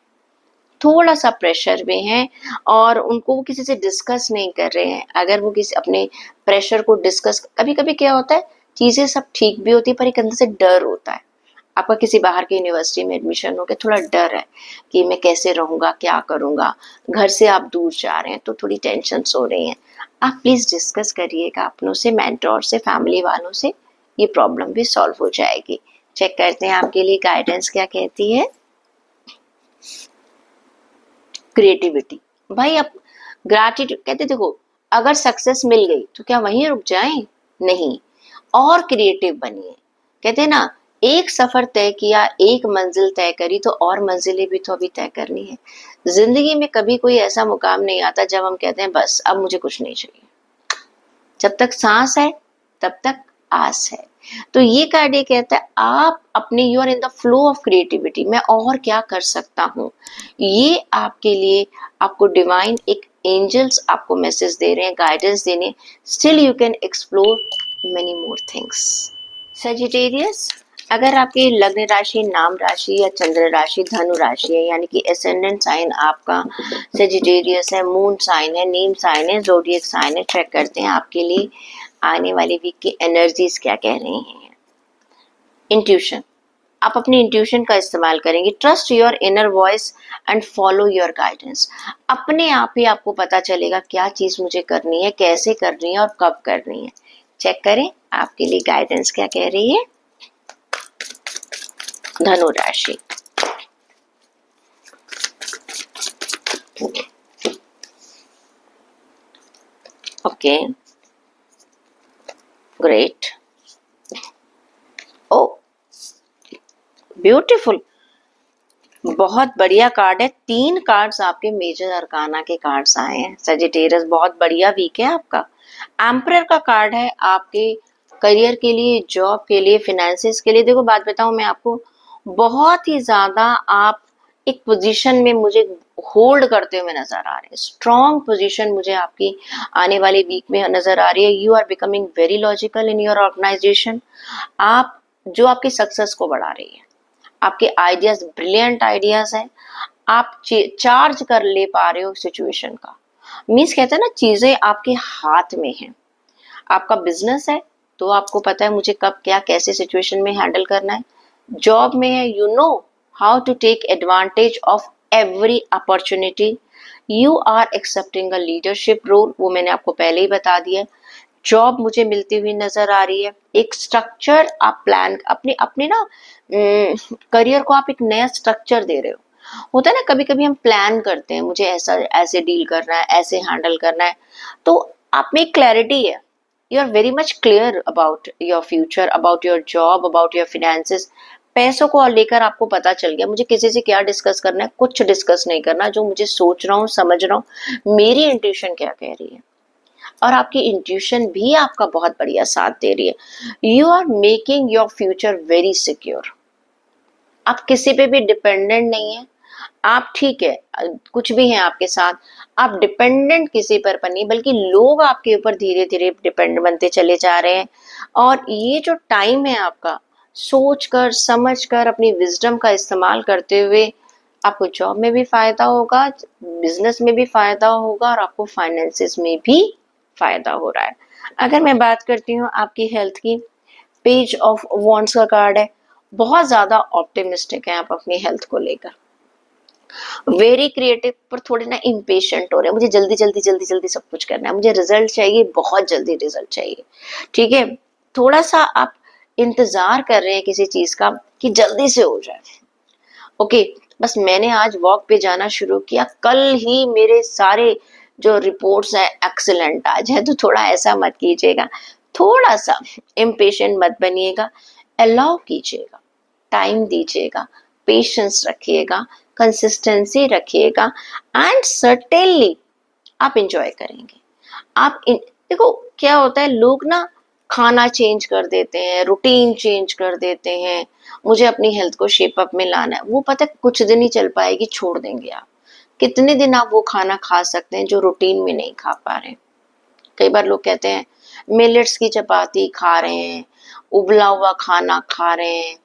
थोड़ा सा प्रेशर में है, और उनको वो किसी से डिस्कस नहीं कर रहे हैं। अगर वो किसी अपने प्रेशर को डिस्कस, कभी कभी क्या होता है, चीजें सब ठीक भी होती है, पर एक अंदर से डर होता है। आपका किसी बाहर की यूनिवर्सिटी में एडमिशन हो गया, थोड़ा डर है कि मैं कैसे रहूंगा, क्या करूंगा, घर से आप दूर जा रहे हैं तो थोड़ी टेंशन हो रही है। आप प्लीज डिस्कस करिएगा अपनों से, मेंटोर से, फैमिली वालों से, ये प्रॉब्लम भी सॉल्व हो जाएगी। चेक करते हैं आपके लिए गाइडेंस क्या कहती है। क्रिएटिविटी, भाई आप ग्रैटिट्यूड कहते, देखो अगर सक्सेस मिल गई तो क्या वहीं रुक जाएं, नहीं, और क्रिएटिव बनिए। कहते हैं ना, एक सफर तय किया, एक मंजिल तय करी, तो और मंजिलें भी तो अभी तय करनी है। जिंदगी में कभी कोई ऐसा मुकाम नहीं आता जब हम कहते हैं बस अब मुझे कुछ नहीं चाहिए। जब तक सांस है तब तक आस है। तो ये कार्ड ये कहता है, आप अपने, you are in the flow of creativity, मैं और क्या कर सकता हूँ, ये आपके लिए, आपको डिवाइन एक एंजल्स आपको मैसेज दे रहे हैं, गाइडेंस देने, still you can explore many more things. Sagittarius, अगर आपकी लग्न राशि, नाम राशि या चंद्र राशि धनु राशि है, यानी कि एसेंडेंट साइन आपका सजिटेरियस है, मून साइन है, नेम साइन है, जोडियक साइन है, चेक करते हैं आपके लिए आने वाली वीक की एनर्जीज क्या कह रही हैं। इंट्यूशन, आप अपनी इंट्यूशन का इस्तेमाल करेंगे। Trust your inner voice and follow your guidance, अपने आप ही आपको पता चलेगा क्या चीज मुझे करनी है, कैसे करनी है और कब करनी है। चेक करें आपके लिए गाइडेंस क्या कह रही है। धनु राशि, ओके ग्रेट, ओ ब्यूटीफुल, बहुत बढ़िया कार्ड है। 3 कार्ड्स आपके मेजर अरकाना के कार्ड्स आए हैं। सजिटेरियस, बहुत बढ़िया वीक है आपका। एम्परर का कार्ड है आपके करियर के लिए, जॉब के लिए, फिनेंसेस के लिए। देखो बात बताऊं मैं आपको, बहुत ही ज्यादा आप एक पोजीशन में मुझे होल्ड करते हुए नजर आ रहे हैं। स्ट्रॉन्ग पोजीशन मुझे आपकी आने वाले वीक में नजर आ रही है। You are becoming very logical in your organisation. आप, जो आपकी सक्सेस को बढ़ा रही है, आपके आइडियाज ब्रिलियंट आइडियाज हैं, आप चार्ज कर ले पा रहे हो सिचुएशन का। मीन्स कहते हैं ना, चीजें आपके हाथ में हैं। आपका बिजनेस है तो आपको पता है मुझे कब क्या कैसे सिचुएशन में हैंडल करना है। जॉब में है, you know how to take advantage of every opportunity. You are accepting a leadership role, वो मैंने आपको पहले ही बता दिया। जॉब मुझे मिलती हुई नजर आ रही है। एक स्ट्रक्चर आप प्लान, अपने अपने ना करियर को आप एक नया स्ट्रक्चर दे रहे हो। होता है ना, कभी कभी हम प्लान करते हैं, मुझे ऐसा ऐसे डील करना है, ऐसे हैंडल करना है, तो आप में एक क्लैरिटी है। You are very much clear about your future, about your job, about your finances. पैसों को लेकर आपको पता चल गया मुझे किसी से क्या डिस्कस करना है, कुछ डिस्कस नहीं करना। जो मुझे सोच रहा हूँ, समझ रहा हूँ, मेरी इंट्यूशन क्या कह रही है। और आपकी इंट्यूशन भी आपका बहुत बढ़िया साथ दे रही है। You are making your future very secure. आप किसी पे भी डिपेंडेंट नहीं है। आप ठीक है, कुछ भी है आपके साथ, आप डिपेंडेंट किसी पर नहीं, बल्कि लोग आपके ऊपर धीरे धीरे डिपेंड बनते चले जा रहे हैं। और ये जो टाइम है आपका, सोच कर समझ कर अपनी विजडम का इस्तेमाल करते हुए आपको जॉब में भी फायदा होगा, बिजनेस में भी फायदा होगा, और आपको फाइनेंसिस में भी फायदा हो रहा है। अगर मैं बात करती हूँ आपकी हेल्थ की, पेज ऑफ वॉन्ड्स का कार्ड है। बहुत ज्यादा ऑप्टिमिस्टिक है आप अपनी हेल्थ को लेकर, वेरी क्रिएटिव, पर थोड़े ना इम्पेशेंट हो रहे हैं। मुझे जल्दी जल्दी जल्दी जल्दी सब कुछ करना है, मुझे रिजल्ट चाहिए, बहुत जल्दी रिजल्ट चाहिए। ठीक है, थोड़ा सा आप इंतजार कर रहे हैं किसी चीज का कि जल्दी से हो जाए। ओके, बस मैंने आज वॉक पे जाना शुरू किया, कल ही मेरे सारे जो रिपोर्ट्स हैं एक्सीलेंट आ जाए, तो थोड़ा ऐसा मत कीजिएगा, थोड़ा सा इम्पेशेंट मत बनिएगा, अलाउ कीजिएगा, टाइम दीजिएगा, पेशेंस रखिएगा, कंसिस्टेंसी रखिएगा, एंड सर्टेनली आप इंजॉय करेंगे। देखो क्या होता है, लोग ना खाना चेंज कर देते हैं, रूटीन चेंज कर देते हैं, मुझे अपनी हेल्थ को शेप अप में लाना है, वो पता है कुछ दिन ही चल पाएगी, छोड़ देंगे आप। कितने दिन आप वो खाना खा सकते हैं जो रूटीन में नहीं खा पा रहे। कई बार लोग कहते हैं मिलेट्स की चपाती खा रहे हैं, उबला हुआ खाना खा रहे हैं,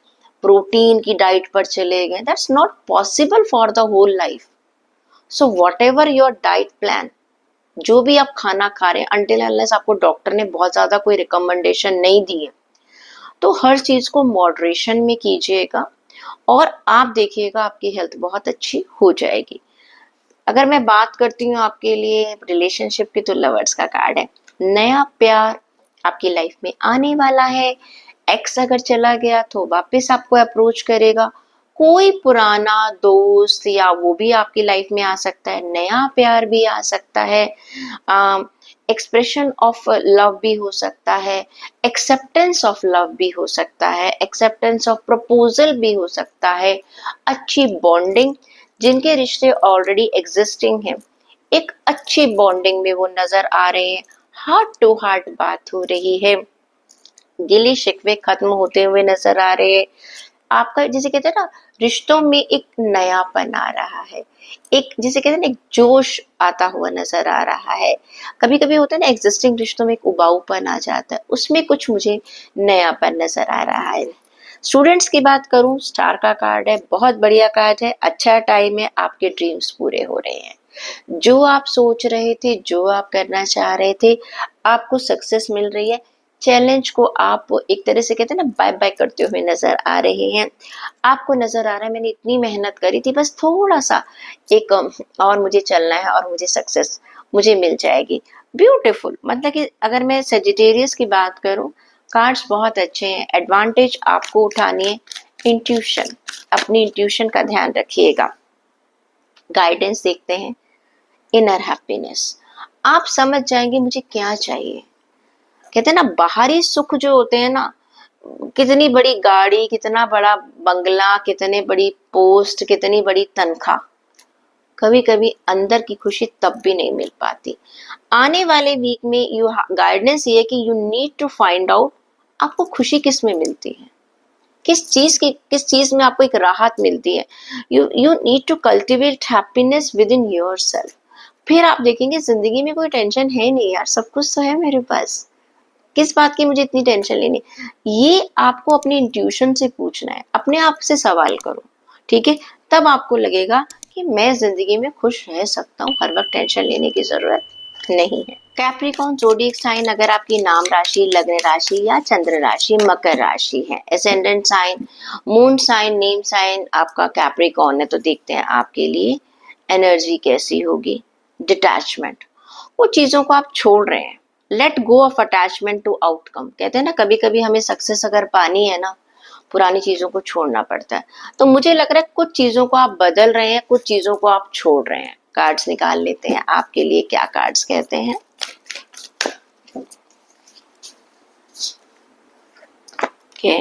प्रोटीन की डाइट पर चले गए। That's not possible for the whole life. So whatever your diet plan, जो भी आप खाना खा रहे हैं, अनटिल अनलेस आपको डॉक्टर ने बहुत ज्यादा कोई रिकमेंडेशन नहीं दी है, तो हर चीज को मॉडरेशन में कीजिएगा, और आप देखिएगा आपकी हेल्थ बहुत अच्छी हो जाएगी। अगर मैं बात करती हूँ आपके लिए रिलेशनशिप की, तो लवर्स का कार्ड है। नया प्यार आपकी लाइफ में आने वाला है। एक्स अगर चला गया तो वापस आपको अप्रोच करेगा। कोई पुराना दोस्त या वो भी आपकी लाइफ में आ सकता है, नया प्यार भी आ सकता है, एक्सप्रेशन ऑफ लव भी हो सकता है, एक्सेप्टेंस ऑफ लव भी हो सकता है, एक्सेप्टेंस ऑफ प्रपोजल भी हो सकता है, अच्छी बॉन्डिंग, जिनके रिश्ते ऑलरेडी एग्जिस्टिंग हैं, एक अच्छी बॉन्डिंग में वो नजर आ रहे हैं, हार्ट टू हार्ट बात हो रही है, गिले शिकवे खत्म होते हुए नजर आ रहे हैं। आपका जिसे कहते हैं ना, रिश्तों में एक नयापन आ रहा है, एक जिसे कहते हैं ना, एक जोश आता हुआ नजर आ रहा है। कभी कभी होता है ना, एग्जिस्टिंग रिश्तों में एक उबाऊपन आ जाता है, उसमें कुछ मुझे नयापन नजर आ रहा है। स्टूडेंट्स की बात करूं, स्टार का कार्ड है, बहुत बढ़िया कार्ड है, अच्छा टाइम है, आपके ड्रीम्स पूरे हो रहे हैं। जो आप सोच रहे थे, जो आप करना चाह रहे थे, आपको सक्सेस मिल रही है। चैलेंज को आप एक तरह से कहते हैं ना, बाय बाय करते हुए नजर आ रहे हैं। आपको नजर आ रहा है मैंने इतनी मेहनत करी थी, बस थोड़ा सा एक और मुझे चलना है, और मुझे सक्सेस मुझे मिल जाएगी। ब्यूटीफुल, मतलब कि अगर मैं सजिटेरियस की बात करूं, कार्ड्स बहुत अच्छे हैं। एडवांटेज आपको उठानी है, इंट्यूशन, अपनी इंट्यूशन का ध्यान रखिएगा। गाइडेंस देखते हैं, इनर हैप्पीनेस, आप समझ जाएंगे मुझे क्या चाहिए। कहते हैं ना, बाहरी सुख जो होते हैं ना, कितनी बड़ी गाड़ी, कितना बड़ा बंगला, कितनी बड़ी पोस्ट, कितनी बड़ी तनख्वाह, कभी कभी अंदर की खुशी तब भी नहीं मिल पाती। आने वाले वीक में यू गाइडेंस ये कि you need to find out आपको खुशी किस में मिलती है, किस चीज में आपको एक राहत मिलती है। You need to cultivate happiness within yourself. फिर आप देखेंगे जिंदगी में कोई टेंशन है नहीं यार, सब कुछ तो है मेरे पास, किस बात की मुझे इतनी टेंशन लेनी। ये आपको अपनी इंट्यूशन से पूछना है, अपने आप से सवाल करो, ठीक है, तब आपको लगेगा कि मैं जिंदगी में खुश रह सकता हूँ, हर वक्त टेंशन लेने की जरूरत नहीं है। कैप्रिकॉर्न ज़ोडिएक साइन अगर आपकी नाम राशि, लग्न राशि या चंद्र राशि मकर राशि है, ascendant sign, moon sign, name sign आपका कैप्रिकॉर्न है, तो देखते हैं आपके लिए एनर्जी कैसी होगी। डिटैचमेंट, वो चीजों को आप छोड़ रहे हैं, let go of attachment to outcome. कहते हैं ना, कभी कभी हमें सक्सेस अगर पानी है ना, पुरानी चीजों को छोड़ना पड़ता है। तो मुझे लग रहा है कुछ चीजों को आप बदल रहे हैं, कुछ चीजों को आप छोड़ रहे हैं। कार्ड्स निकाल लेते हैं आपके लिए, क्या कार्ड्स कहते हैं। Okay,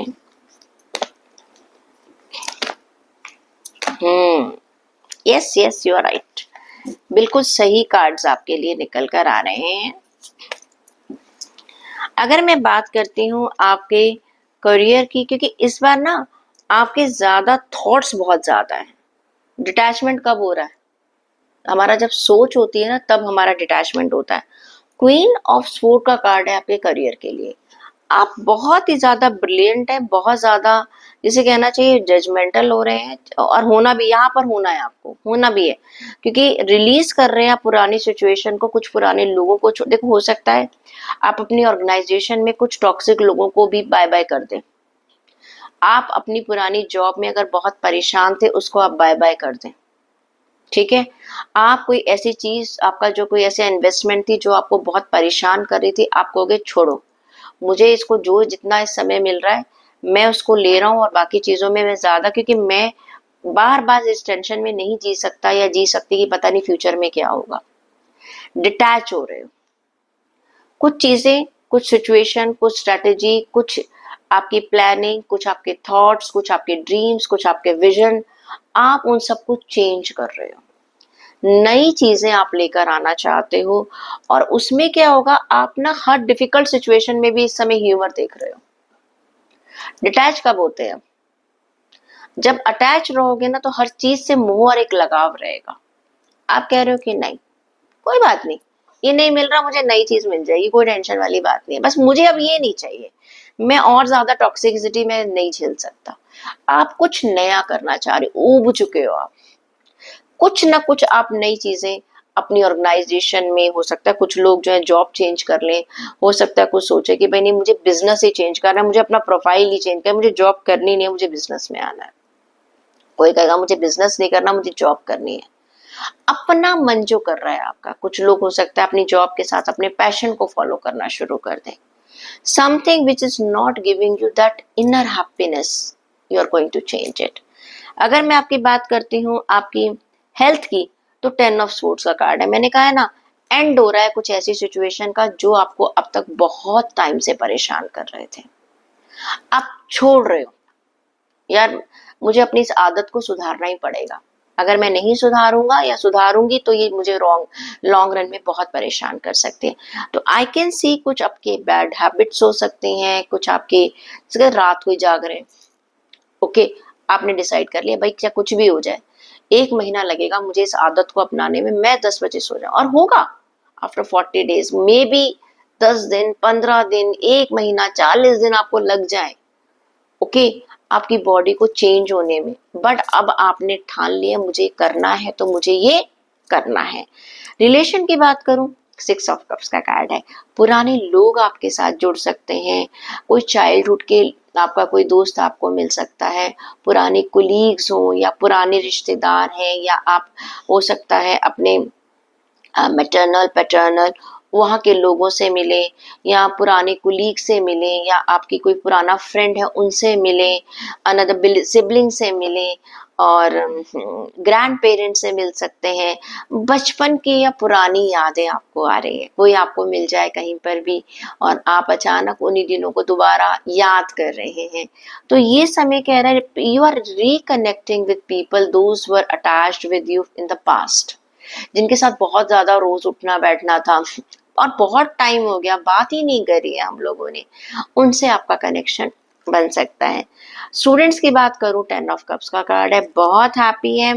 yes you are right, बिल्कुल सही कार्ड्स आपके लिए निकल कर आ रहे हैं। अगर मैं बात करती हूँ आपके करियर की, क्योंकि इस बार ना आपके ज्यादा थॉट्स बहुत ज्यादा है। डिटैचमेंट कब हो रहा है? हमारा जब सोच होती है ना तब हमारा डिटैचमेंट होता है। क्वीन ऑफ स्वॉर्ड का कार्ड है आपके करियर के लिए। आप बहुत ही ज्यादा ब्रिलियंट है, बहुत ज्यादा जिसे कहना चाहिए जजमेंटल हो रहे हैं, और होना भी, यहाँ पर होना है, आपको होना भी है, क्योंकि रिलीज कर रहे हैं आप पुरानी सिचुएशन को, कुछ पुराने लोगों को। देखो, हो सकता है आप अपनी ऑर्गेनाइजेशन में कुछ टॉक्सिक लोगों को भी बाय बाय कर दें। आप अपनी पुरानी जॉब में अगर बहुत परेशान थे, उसको आप बाय बाय कर दें। ठीक है, आप कोई ऐसी चीज, आपका जो कोई ऐसी इन्वेस्टमेंट थी जो आपको बहुत परेशान कर रही थी, आप कहोगे छोड़ो, मुझे इसको जो जितना इस समय मिल रहा है मैं उसको ले रहा हूँ, और बाकी चीजों में मैं ज्यादा, क्योंकि मैं बार बार इस टेंशन में नहीं जी सकता या जी सकती कि पता नहीं फ्यूचर में क्या होगा। डिटैच हो रहे हो। कुछ चीजें, कुछ सिचुएशन, कुछ स्ट्रेटेजी, कुछ आपकी प्लानिंग, कुछ आपके थॉट्स, कुछ आपके ड्रीम्स, कुछ आपके विजन, आप उन सबको चेंज कर रहे हो। नई चीजें आप लेकर आना चाहते हो, और उसमें क्या होगा, आप ना हर डिफिकल्ट सिचुएशन में भी इस समय ह्यूमर देख रहे हो। डिटैच कब होते हैं? जब अटैच रहोगे ना तो हर चीज से मोह और एक लगाव रहेगा। आप कह रहे हो कि नहीं, कोई बात नहीं, ये नहीं मिल रहा, मुझे नई चीज मिल जाएगी, कोई टेंशन वाली बात नहीं है, बस मुझे अब ये नहीं चाहिए, मैं और ज्यादा टॉक्सिसिटी में नहीं झेल सकता। आप कुछ नया करना चाह रहे हो, ऊब चुके हो आप, कुछ ना कुछ आप नई चीजें अपनी ऑर्गेनाइजेशन में, हो सकता है कुछ लोग जो है जॉब चेंज कर लें, हो सकता है कुछ सोचे कि भाई नहीं, मुझे बिजनेस ही चेंज करना है, मुझे अपना प्रोफाइल ही चेंज करना है, मुझे जॉब करनी नहीं है, मुझे बिजनेस में आना है। कोई कहेगा मुझे बिजनेस नहीं करना, मुझे जॉब करनी है। अपना मन जो कर रहा है आपका, कुछ लोग हो सकता है अपनी जॉब के साथ अपने पैशन को फॉलो करना शुरू कर दें। Something which is not giving you that inner happiness, you are going to change it. अगर मैं आपकी बात करती हूँ आपकी हेल्थ की, तो 10 ऑफ स्वॉर्ड्स का कार्ड है। मैंने कहा है ना, एंड हो रहा है कुछ ऐसी सिचुएशन का जो आपको अब तक बहुत टाइम से परेशान कर रहे थे। आप छोड़ रहे हो, यार मुझे अपनी इस आदत को सुधारना ही पड़ेगा, अगर मैं नहीं सुधारूंगा या सुधारूंगी तो ये मुझे लॉन्ग रन में बहुत परेशान कर सकते हैं। तो आई कैन सी कुछ आपके बैड हैबिट्स हो सकते हैं, कुछ आपके, जैसे रात को ही जाग रहे हैं, ओके, आपने डिसाइड कर लिया भाई क्या कुछ भी हो जाए, 1 महीना लगेगा मुझे इस आदत को अपनाने में, मैं 10 बजे सो जाऊं, और होगा आफ्टर 40 डेज, मे बी 10 दिन, 15 दिन, 1 महीना, 40 दिन आपको लग जाए, ओके, आपकी बॉडी को चेंज होने में। बट अब आपने ठान लिया मुझे करना है तो मुझे ये करना है। रिलेशन की बात करूं, 6 ऑफ कप्स का कार्ड है। पुराने लोग आपके साथ जुड़ सकते हैं, कोई चाइल्डहुड के आपका कोई दोस्त आपको मिल सकता है, पुराने कुलीग्स हो या पुराने रिश्तेदार हैं, या आप हो सकता है अपने मैटरनल पैटर्नल वहाँ के लोगों से मिले, या पुराने कुलीग से मिले, या आपकी कोई पुराना फ्रेंड है उनसे मिले, अनदर सिबलिंग से मिले, और ग्रैंड पेरेंट्स से मिल सकते हैं। बचपन की या पुरानी यादें आपको आ रही है, कोई आपको मिल जाए कहीं पर भी और आप अचानक उन्हीं दिनों को दोबारा याद कर रहे हैं। तो ये समय कह रहा है you are reconnecting with people those were attached with you in the past, जिनके साथ बहुत ज्यादा रोज उठना बैठना था और बहुत टाइम हो गया बात ही नहीं करी है हम लोगों ने, उनसे आपका कनेक्शन बन सकता है। स्टूडेंट्स की बात करूं, 10 ऑफ कप्स का कार्ड है, बहुत हैप्पी है,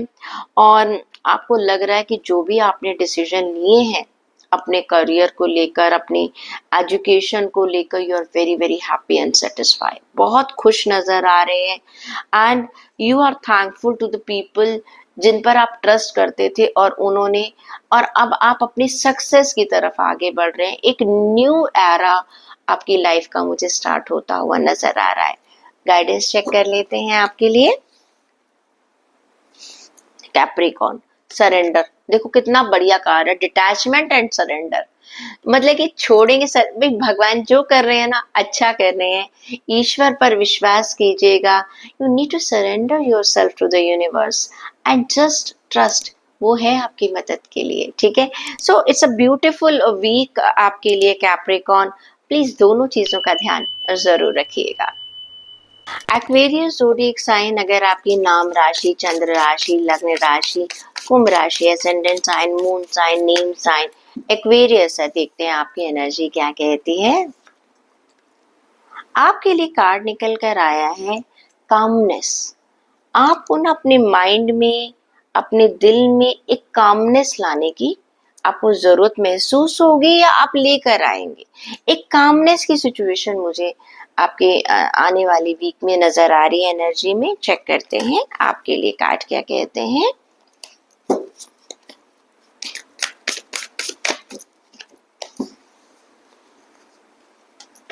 और आपको लग रहा है कि जो भी आपने डिसीजन लिए हैं अपने करियर को लेकर, अपनी एजुकेशन को लेकर, you are very very happy and satisfied, बहुत खुश नजर आ रहे हैं, and you are thankful to the people जिन पर आप ट्रस्ट करते थे, और उन्होंने, और अब आप अपनी सक्सेस की तरफ आगे बढ़ रहे हैं। एक न्यू एरा आपकी लाइफ का मुझे स्टार्ट होता हुआ नजर आ रहा है। गाइडेंस चेक कर लेते हैं आपके लिए। कैप्रिकॉर्न, सरेंडर, देखो कितना बढ़िया कार्ड है, डिटैचमेंट एंड सरेंडर, मतलब कि छोड़ेंगे सर, भाई भगवान जो कर रहे हैं ना अच्छा कर रहे हैं, ईश्वर पर विश्वास कीजिएगा, you need to surrender yourself to the universe and just trust, वो है आपकी मदद के लिए। ठीक है, so it's a beautiful week आपके लिए कैप्रिकॉर्न, प्लीज दोनों चीजों का ध्यान जरूर रखिएगा। एक्वेरियस ज़ोडिएक साइन, अगर आपकी नाम राशि, चंद्र राशि, लग्न राशि, कुंभ राशि, ascendant sign, moon sign, name sign Aquarius है, देखते हैं आपकी एनर्जी क्या कहती है। आपके लिए कार्ड निकल कर आया है कामनेस। आपको ना अपने माइंड में, अपने दिल में एक कामनेस लाने की आपको जरूरत महसूस होगी या आप लेकर आएंगे। एक कामनेस की सिचुएशन मुझे आपके आने वाली वीक में नजर आ रही है एनर्जी में। चेक करते हैं आपके लिए कार्ड क्या कहते हैं।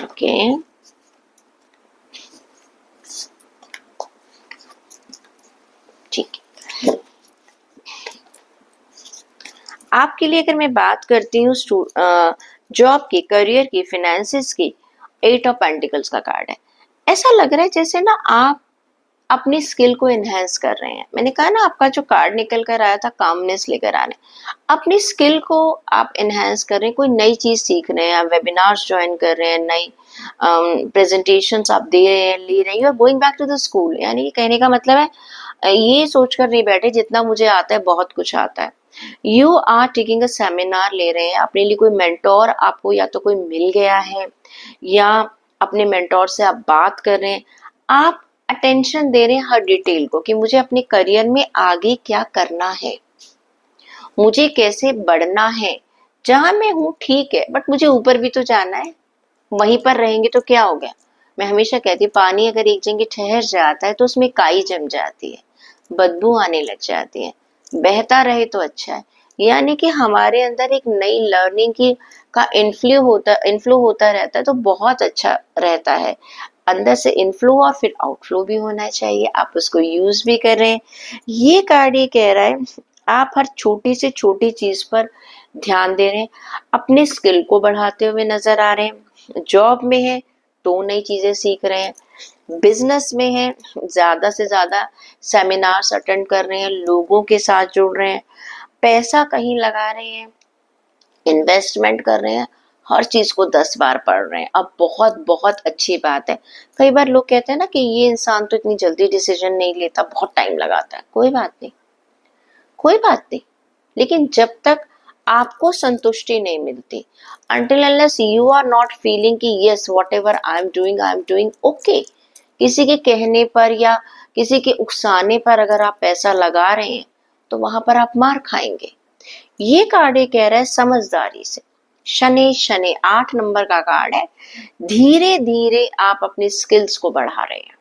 ओके, ठीक है। आपके लिए अगर मैं बात करती हूँ जॉब की, करियर की, फिनेंसेस की, 8 ऑफ पेंटिकल्स का कार्ड है। ऐसा लग रहा है जैसे ना आप अपनी स्किल को एनहेंस कर रहे हैं। मैंने कहा ना आपका जो कार्ड निकल कर आया था कामनेस लेकर आने, अपनी स्किल को आप एनहेंस कर रहे हैं, कोई नई चीज सीख रहे हैं, आप वेबिनार्स ज्वाइन कर रहे हैं, नई प्रेजेंटेशंस आप दे रहे हैं, ले रहे हैं, और going back to the school. यानी कहने का मतलब है ये सोचकर नहीं बैठे जितना मुझे आता है बहुत कुछ आता है। You are taking a seminar ले रहे हैं, अपने लिए कोई मेंटोर आपको या तो कोई मिल गया है या अपने मेंटोर से आप बात कर रहे हैं। आप अटेंशन दे रहे हैं हर डिटेल को कि मुझे अपने करियर में आगे क्या करना है, मुझे कैसे बढ़ना है। जहां मैं हूँ ठीक है, बट मुझे ऊपर भी तो जाना है। वहीं पर रहेंगे तो क्या हो गया। मैं हमेशा कहती हूँ पानी अगर एक जगह ठहर जाता है तो उसमें काई जम जाती है, बदबू आने लग जाती है। बहता रहे तो अच्छा है। यानी कि हमारे अंदर एक नई लर्निंग की का इनफ्लो होता रहता है तो बहुत अच्छा रहता है। अंदर से इनफ्लो और फिर आउटफ्लो भी होना चाहिए, आप उसको यूज भी कर रहे हैं। ये कार्ड ये कह रहा है आप हर छोटी से छोटी चीज पर ध्यान दे रहे हैं, अपने स्किल को बढ़ाते हुए नजर आ रहे हैं। जॉब में है तो नई चीजें सीख रहे हैं, बिजनेस में है ज्यादा से ज्यादा सेमिनार्स अटेंड कर रहे हैं, लोगों के साथ जुड़ रहे हैं, पैसा कहीं लगा रहे हैं, इन्वेस्टमेंट कर रहे हैं, हर चीज को 10 बार पढ़ रहे हैं। अब बहुत बहुत अच्छी बात है। कई बार लोग कहते हैं ना कि ये इंसान तो इतनी जल्दी डिसीजन नहीं लेता, बहुत टाइम लगाता है। कोई बात नहीं, कोई बात नहीं, लेकिन जब तक आपको संतुष्टि नहीं मिलती, until unless you are not feeling कि yes whatever I am doing okay, किसी के कहने पर या किसी के उकसाने पर अगर आप पैसा लगा रहे हैं तो वहां पर आप मार खाएंगे। ये कार्ड ये कह रहा है समझदारी से। शनि शनि 8 नंबर का कार्ड है। धीरे धीरे आप अपनी स्किल्स को बढ़ा रहे हैं,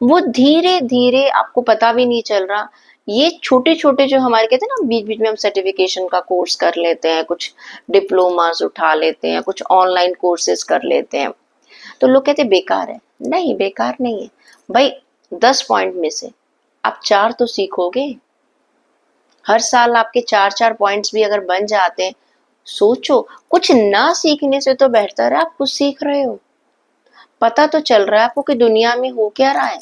वो धीरे धीरे आपको पता भी नहीं चल रहा। ये छोटे छोटे जो हमारे कहते हैं ना, बीच बीच में हम सर्टिफिकेशन का कोर्स कर लेते हैं, कुछ डिप्लोमास उठा लेते हैं, कुछ ऑनलाइन कोर्सेज कर लेते हैं, तो लोग कहते हैं बेकार है। नहीं, बेकार नहीं है भाई। 10 पॉइंट में से आप 4 तो सीखोगे। हर साल आपके 4 4 पॉइंट्स भी अगर बन जाते हैं, सोचो कुछ ना सीखने से तो बेहतर है आप कुछ सीख रहे हो, पता तो चल रहा है आपको कि दुनिया में हो क्या रहा है।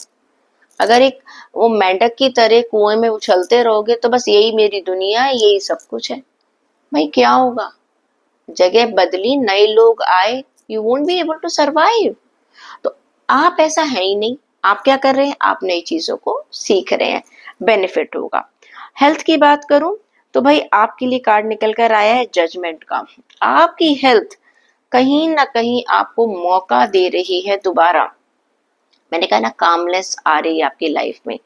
अगर एक वो मेंढक की तरह कुएं में उछलते रहोगे तो बस यही मेरी दुनिया है, यही सब कुछ है, भाई क्या होगा। जगह बदली, नए लोग आए, you won't be able to survive. तो आप ऐसा है ही नहीं। आप क्या कर रहे हैं, आप नई चीजों को सीख रहे हैं, बेनिफिट होगा। हेल्थ की बात करूं तो भाई आपके लिए कार्ड निकल कर आया है जजमेंट का। आपकी हेल्थ कहीं ना कहीं आपको मौका दे रही है दोबारा। मैंने कहा ना कामनेस आ रही है आपकी लाइफ में,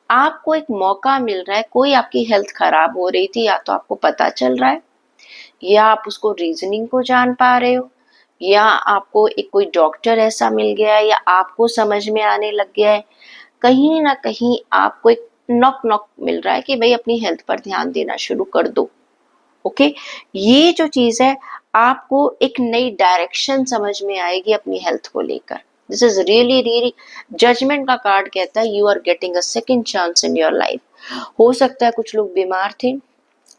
आपको एक मौका मिल रहा है। कोई आपकी हेल्थ खराब हो रही थी, या तो आपको पता चल रहा है, या आप उसको रीजनिंग को जान पा रहे हो, या आपको एक कोई डॉक्टर ऐसा मिल गया है, या आपको समझ में आने लग गया है। कहीं ना कहीं आपको एक नॉक नॉक मिल रहा है कि भाई अपनी हेल्थ पर ध्यान देना शुरू कर दो। ओके, ये जो चीज है आपको एक नई डायरेक्शन समझ में आएगी अपनी हेल्थ को लेकर। This is really really, judgement का कार्ड कहता है you are getting a second chance in your life. हो सकता है कुछ लोग बीमार थे,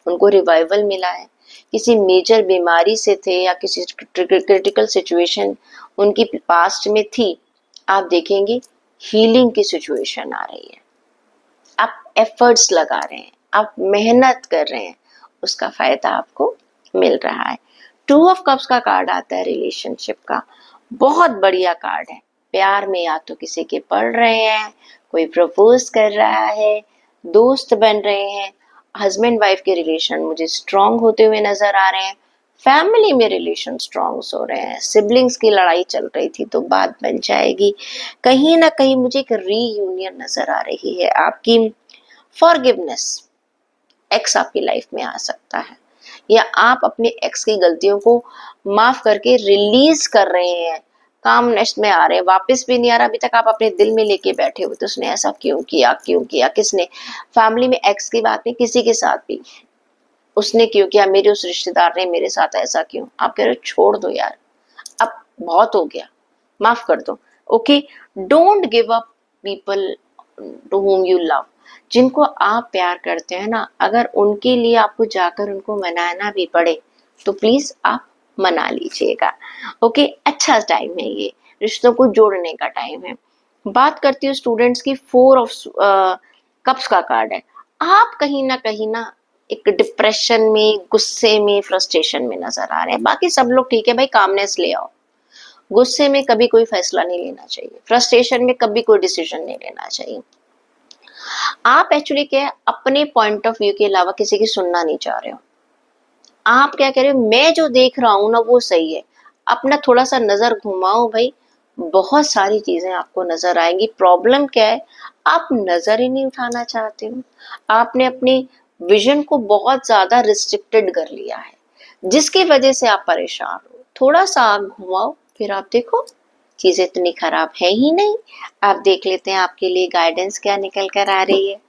उनको रिवाइवल मिला है, किसी मेजर बीमारी से थे या किसी क्रिटिकल सिचुएशन उनकी पास्ट में थी। आप देखेंगे हीलिंग की सिचुएशन आ रही है, आप एफर्ट्स लगा रहे हैं, आप मेहनत कर रहे हैं, उसका फायदा आपको मिल रहा है। 2 ऑफ कप्स का कार्ड आता है रिलेशनशिप का, बहुत बढ़िया कार्ड है। प्यार में या तो किसी के पड़ रहे हैं, कोई प्रपोज कर रहा है, दोस्त बन रहे हैं, हस्बैंड वाइफ के रिलेशन मुझे स्ट्रांग होते हुए नजर आ रहे हैं, फैमिली में रिलेशन स्ट्रॉन्ग हो रहे हैं, सिबलिंग्स की लड़ाई चल रही थी तो बात बन जाएगी। कहीं ना कहीं मुझे एक रीयूनियन नजर आ रही है आपकी। फॉरगिवनेस, एक्स आपकी लाइफ में आ सकता है, या आप अपने एक्स की गलतियों को माफ करके रिलीज कर रहे हैं, कामनेस में आ रहे हैं, वापस भी नहीं आ रहा। अभी तक आप अपने दिल में लेके बैठे हुए तो उसने ऐसा क्यों किया, क्यों किया, किसने। फैमिली में एक्स की बात नहीं, किसी के साथ भी उसने क्यों किया, मेरे उस रिश्तेदार ने मेरे साथ ऐसा क्यों। आप कह रहे हो छोड़ दो यार, अब बहुत हो गया, माफ कर दो। Okay, don't give up people to whom you love. जिनको आप प्यार करते हैं ना, अगर उनके लिए आपको जाकर उनको मनाना भी पड़े तो प्लीज आप मना लीजिएगा। ओके, अच्छा टाइम है ये, रिश्तों को जोड़ने का टाइम है। बात करती हूँ स्टूडेंट्स की, 4 ऑफ कप्स का कार्ड है। आप कहीं ना एक डिप्रेशन में, गुस्से में, फ्रस्ट्रेशन में नजर आ रहे हैं। बाकी सब लोग ठीक है भाई, कामनेस ले आओ। गुस्से में कभी कोई फैसला नहीं लेना चाहिए, फ्रस्ट्रेशन में कभी कोई डिसीजन नहीं लेना चाहिए। आप एक्चुअली क्या है, अपने पॉइंट ऑफ व्यू के अलावा किसी की सुनना नहीं चाह रहे हो। आप क्या कह रहे हो, मैं जो देख रहा हूं ना वो सही है। अपना थोड़ा सा नजर घुमाओ भाई, बहुत सारी चीजें आपको नजर आएंगी। प्रॉब्लम क्या है, आप नजर ही नहीं उठाना चाहते हो। आपने अपनी विजन को बहुत ज्यादा रिस्ट्रिक्टेड कर लिया है, जिसकी वजह से आप परेशान हो। थोड़ा सा आग घुमाओ, फिर आप देखो चीजें इतनी खराब है ही नहीं। आप देख लेते हैं आपके लिए गाइडेंस क्या निकल कर आ रही है।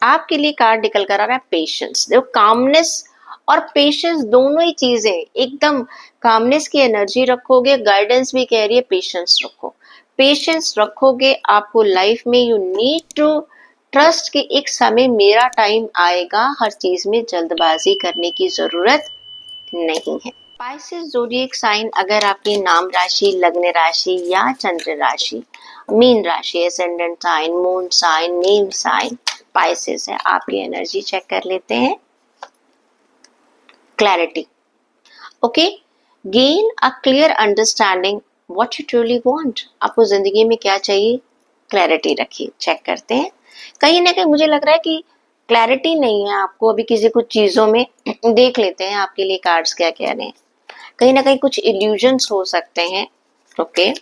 आपके लिए कार्ड निकल कर आ रहा है पेशेंस। देखो, कामनेस और पेशेंस दोनों ही चीजें एकदम। कामनेस की एनर्जी रखोगे, गाइडेंस भी कह रही है पेशेंस रखो। पेशेंस रखोगे, आपको लाइफ में यू नीड टू ट्रस्ट कि एक समय मेरा टाइम आएगा, हर चीज में जल्दबाजी करने की जरूरत नहीं है। स्पाइसेस ज़ोडिएक साइन, अगर आपकी नाम राशि, लग्न राशि या चंद्र राशि, मीन राशि, ascendant sign, moon sign, name sign Pisces है, आपकी एनर्जी चेक कर लेते हैं। Clarity, okay, gain a clear understanding what you truly want. आपको जिंदगी में क्या चाहिए, क्लैरिटी रखिए। चेक करते हैं, कहीं ना कहीं मुझे लग रहा है कि क्लैरिटी नहीं है आपको अभी किसी कुछ चीजों में। देख लेते हैं आपके लिए कार्ड्स क्या कह रहे हैं। कहीं ना कहीं कुछ इल्यूजन्स हो सकते हैं। ओके,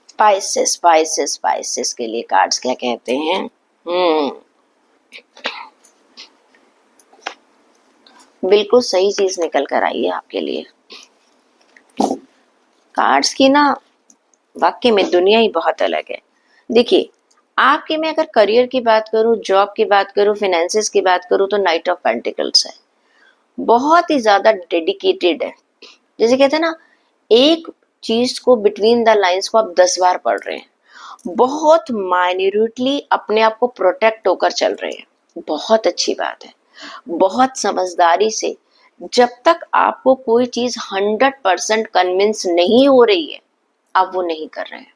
स्पाइसेस स्पाइसेस स्पाइसेस के लिए कार्ड्स क्या कहते हैं। बिल्कुल सही चीज निकल कर आई है आपके लिए। कार्ड्स की ना वाकई में दुनिया ही बहुत अलग है। देखिए, आपके में अगर करियर की बात करूं, जॉब की बात करूं, फाइनेंसेस की बात करूं तो नाइट ऑफ पेंटिकल्स है। बहुत ही ज्यादा डेडिकेटेड है। जैसे कहते हैं ना, एक चीज को बिटवीन द लाइंस को आप 10 बार पढ़ रहे हैं। बहुत माइन्यूटली अपने आप को प्रोटेक्ट होकर चल रहे हैं। बहुत अच्छी बात है। बहुत समझदारी से, जब तक आपको कोई चीज 100% कन्विंस नहीं हो रही है, आप वो नहीं कर रहे हैं।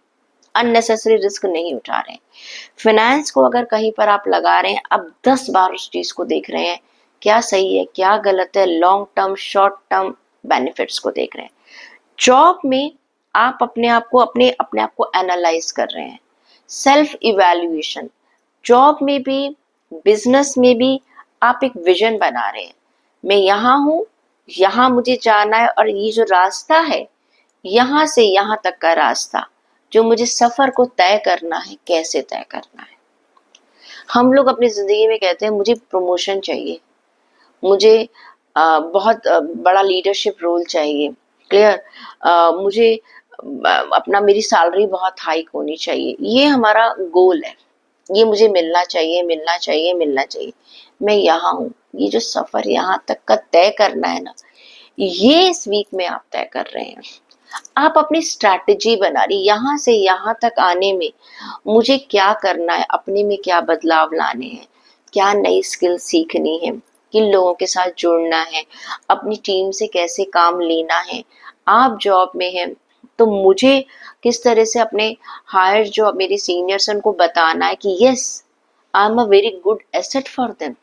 अननेसेसरी रिस्क नहीं उठा रहे हैं। फाइनेंस को अगर कहीं पर आप लगा रहे हैं, अब 10 बार उस चीज को देख रहे हैं, क्या सही है, क्या गलत है, long term, short term benefits को देख रहे हैं। जॉब में आप अपने आप को एनालाइज कर रहे हैं, सेल्फ इवैल्यूएशन। जॉब में भी, बिजनेस में भी आप एक विजन बना रहे हैं। मैं यहाँ हूँ, यहाँ मुझे जाना है, और ये जो रास्ता है, यहाँ से यहाँ तक का रास्ता, जो मुझे सफर को तय करना है, कैसे तय करना है। हम लोग अपनी जिंदगी में कहते हैं मुझे प्रमोशन चाहिए, मुझे बहुत बड़ा लीडरशिप रोल चाहिए, क्लियर, मुझे अपना मेरी सैलरी बहुत हाई होनी चाहिए। ये हमारा गोल है, ये मुझे मिलना चाहिए, मिलना चाहिए, मिलना चाहिए। मैं यहाँ हूँ, ये जो सफर यहाँ तक का तय करना है ना, ये इस वीक में आप तय कर रहे हैं। आप अपनी स्ट्रैटेजी बना रही, यहाँ से यहाँ तक आने में मुझे क्या करना है, अपने में क्या बदलाव लाने हैं, क्या नई स्किल सीखनी है, किन लोगों के साथ जुड़ना है, अपनी टीम से कैसे काम लेना है। आप जॉब में हैं तो मुझे किस तरह से अपने हायर जो मेरे सीनियर्स हैं उनको बताना है कि yes, I am a very good asset for them.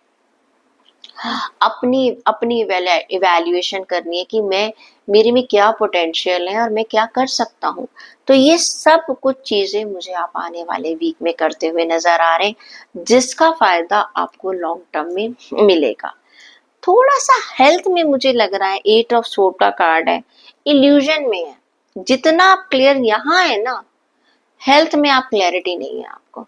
अपनी अपनी इवैल्यूएशन करनी है कि मैं मेरे में क्या पोटेंशियल है और मैं क्या कर सकता हूँ। तो ये सब कुछ चीजें मुझे आप आने वाले वीक में करते हुए नजर आ रहे हैं, जिसका फायदा आपको लॉन्ग टर्म में मिलेगा। थोड़ा सा हेल्थ में मुझे लग रहा है 8 ऑफ सोर्ड का कार्ड है, इल्यूजन में है। जितना आप क्लियर यहाँ है ना, हेल्थ में आप क्लैरिटी नहीं है आपको।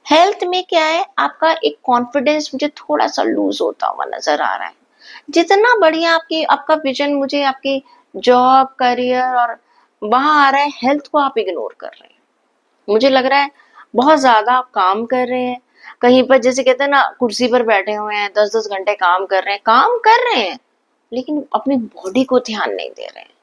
हेल्थ में क्या है, आपका एक कॉन्फिडेंस मुझे थोड़ा सा लूज होता हुआ नजर आ रहा है। जितना बढ़िया आपकी आपका विजन मुझे आपकी जॉब करियर और वहां आ रहा है, हेल्थ को आप इग्नोर कर रहे हैं। मुझे लग रहा है बहुत ज्यादा आप काम कर रहे हैं, कहीं पर जैसे कहते हैं ना कुर्सी पर बैठे हुए हैं, 10-10 घंटे काम कर रहे हैं, लेकिन अपनी बॉडी को ध्यान नहीं दे रहे हैं।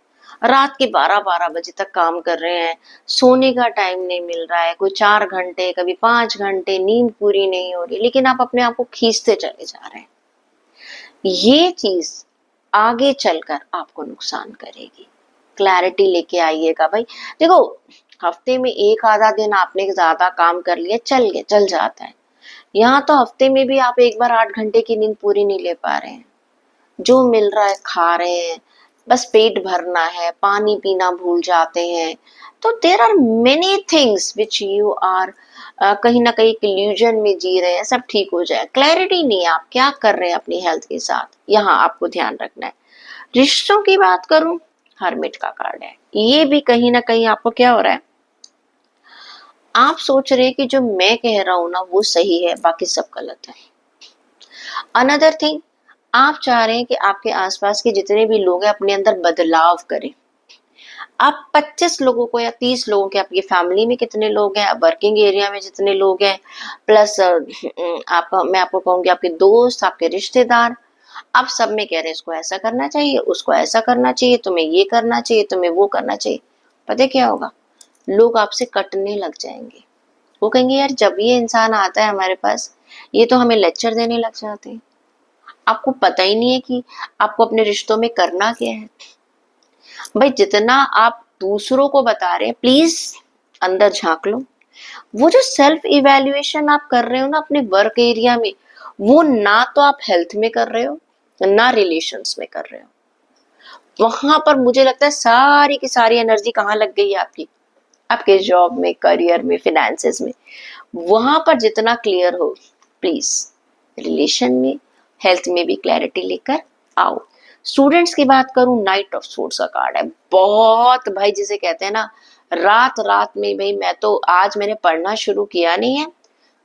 रात के 12-12 बजे तक काम कर रहे हैं, सोने का टाइम नहीं मिल रहा है, कोई 4 घंटे कभी 5 घंटे नींद पूरी नहीं हो रही, लेकिन आप अपने आप को खींचते चले जा रहे हैं। ये चीज आगे चलकर आपको नुकसान करेगी। क्लैरिटी लेके आइएगा भाई। देखो, हफ्ते में एक आधा दिन आपने ज्यादा काम कर लिया, चल जाता है। यहाँ तो हफ्ते में भी आप एक बार 8 घंटे की नींद पूरी नहीं ले पा रहे हैं। जो मिल रहा है खा रहे हैं, बस पेट भरना है, पानी पीना भूल जाते हैं। तो there are many things which you are कहीं ना कहीं इल्यूजन में जी रहे हैं, सब ठीक हो जाए। क्लैरिटी नहीं है आप क्या कर रहे हैं अपनी हेल्थ के साथ, यहाँ आपको ध्यान रखना है। रिश्तों की बात करूं, हर्मिट का कार्ड है, ये भी कहीं ना कहीं आपको क्या हो रहा है, आप सोच रहे हैं कि जो मैं कह रहा हूं ना वो सही है, बाकी सब गलत है। अनदर थिंग, आप चाह रहे हैं कि आपके आसपास के जितने भी लोग हैं अपने अंदर बदलाव करें। आप 25 लोगों को या 30 लोगों के, आपकी फैमिली में कितने लोग हैं, वर्किंग एरिया में जितने लोग हैं, प्लस आप मैं आपको कहूंगी आपके दोस्त, आपके रिश्तेदार, आप सब में कह रहे हैं इसको ऐसा करना चाहिए, उसको ऐसा करना चाहिए, तुम्हें ये करना चाहिए, तुम्हें वो करना चाहिए। पता है क्या होगा, लोग आपसे कटने लग जाएंगे। वो कहेंगे यार जब ये इंसान आता है हमारे पास, ये तो हमें लेक्चर देने लग जाते हैं। आपको पता ही नहीं है कि आपको अपने रिश्तों में करना क्या है। भाई जितना आप दूसरों को बता रहे हैं, प्लीज अंदर झांक लो। वो जो सेल्फ इवैल्यूएशन आप कर रहे हो ना अपने वर्क एरिया में, वो ना तो आप हेल्थ में कर रहे हो, ना रिलेशंस में कर रहे हो। वहां पर मुझे लगता है सारी की सारी एनर्जी कहाँ लग गई है आपकी, आपके जॉब में, करियर में, फिनेंसेस में। वहां पर जितना क्लियर हो, प्लीज रिलेशन में, हेल्थ में भी क्लैरिटी लेकर आओ। स्टूडेंट्स की बात करूं, नाइट ऑफ सोर्ड्स का कार्ड है। बहुत भाई जिसे कहते हैं ना, रात रात में भाई मैं तो आज मैंने पढ़ना शुरू किया नहीं है,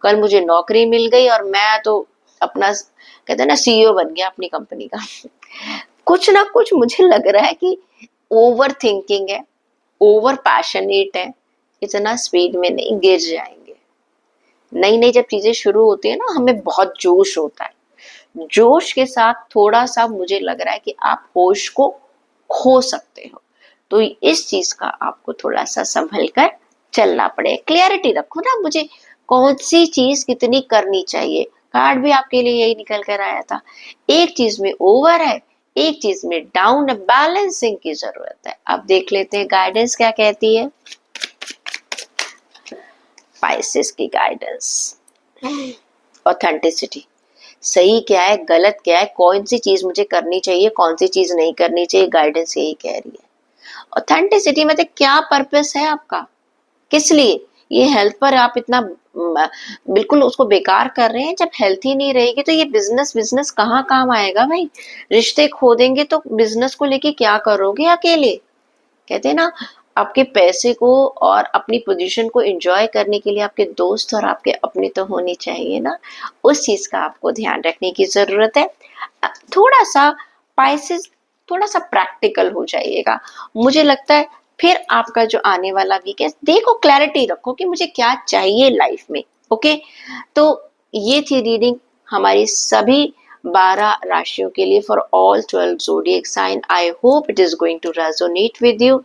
कल मुझे नौकरी मिल गई और मैं तो अपना कहते हैं ना सीईओ बन गया अपनी कंपनी का। कुछ ना कुछ मुझे लग रहा है कि ओवर थिंकिंग है, ओवर पैशनेट है, इतना स्पीड में नहीं गिर जाएंगे। नई नई जब चीजें शुरू होती है ना, हमें बहुत जोश होता है। जोश के साथ थोड़ा सा मुझे लग रहा है कि आप होश को खो सकते हो। तो इस चीज का आपको थोड़ा सा संभल कर चलना पड़े। क्लियरिटी रखो ना, मुझे कौन सी चीज कितनी करनी चाहिए। कार्ड भी आपके लिए यही निकल कर आया था। एक चीज में ओवर है, एक चीज में डाउन है, बैलेंसिंग की जरूरत है। अब देख लेते हैं गाइडेंस क्या कहती है। स्पाइसेस की गाइडेंस, ऑथेंटिसिटी, सही क्या है गलत क्या है, कौन सी चीज मुझे करनी चाहिए, कौन सी चीज नहीं करनी चाहिए, गाइडेंस यही कह रही है। ऑथेंटिसिटी मतलब क्या पर्पस है आपका, किस लिए ये हेल्थ पर आप इतना बिल्कुल उसको बेकार कर रहे हैं। जब हेल्थ ही नहीं रहेगी तो ये बिजनेस बिजनेस कहाँ काम आएगा भाई। रिश्ते खो देंगे तो बिजनेस को लेके क्या करोगे अकेले। कहते हैं ना, आपके पैसे को और अपनी पोजीशन को एंजॉय करने के लिए आपके दोस्त और आपके अपने तो होने चाहिए ना। उस चीज का आपको ध्यान रखने की जरूरत है। थोड़ा सा पाइसेस, थोड़ा सा प्रैक्टिकल हो जाइएगा। मुझे लगता है फिर आपका जो आने वाला वीक है, देखो क्लैरिटी रखो कि मुझे क्या चाहिए लाइफ में। ओके, तो ये थी रीडिंग हमारी सभी 12 राशियों के लिए for all 12 zodiac sign. I hope it is going to resonate with you.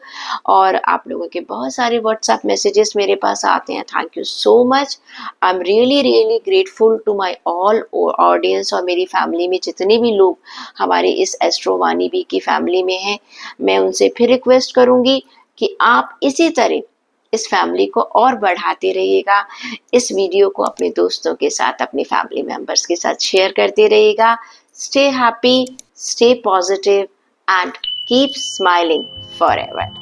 और आप लोगों के बहुत सारे व्हाट्सएप मैसेजेस मेरे पास आते हैं, thank you so much. I am really really grateful to my all audience. और मेरी फैमिली में जितने भी लोग हमारे इस एस्ट्रो वाणी बी की फैमिली में हैं, मैं उनसे फिर रिक्वेस्ट करूंगी कि आप इसी तरह इस फैमिली को और बढ़ाते रहिएगा। इस वीडियो को अपने दोस्तों के साथ, अपने फैमिली मेंबर्स के साथ शेयर करते रहिएगा। Stay happy, stay positive, and keep smiling forever.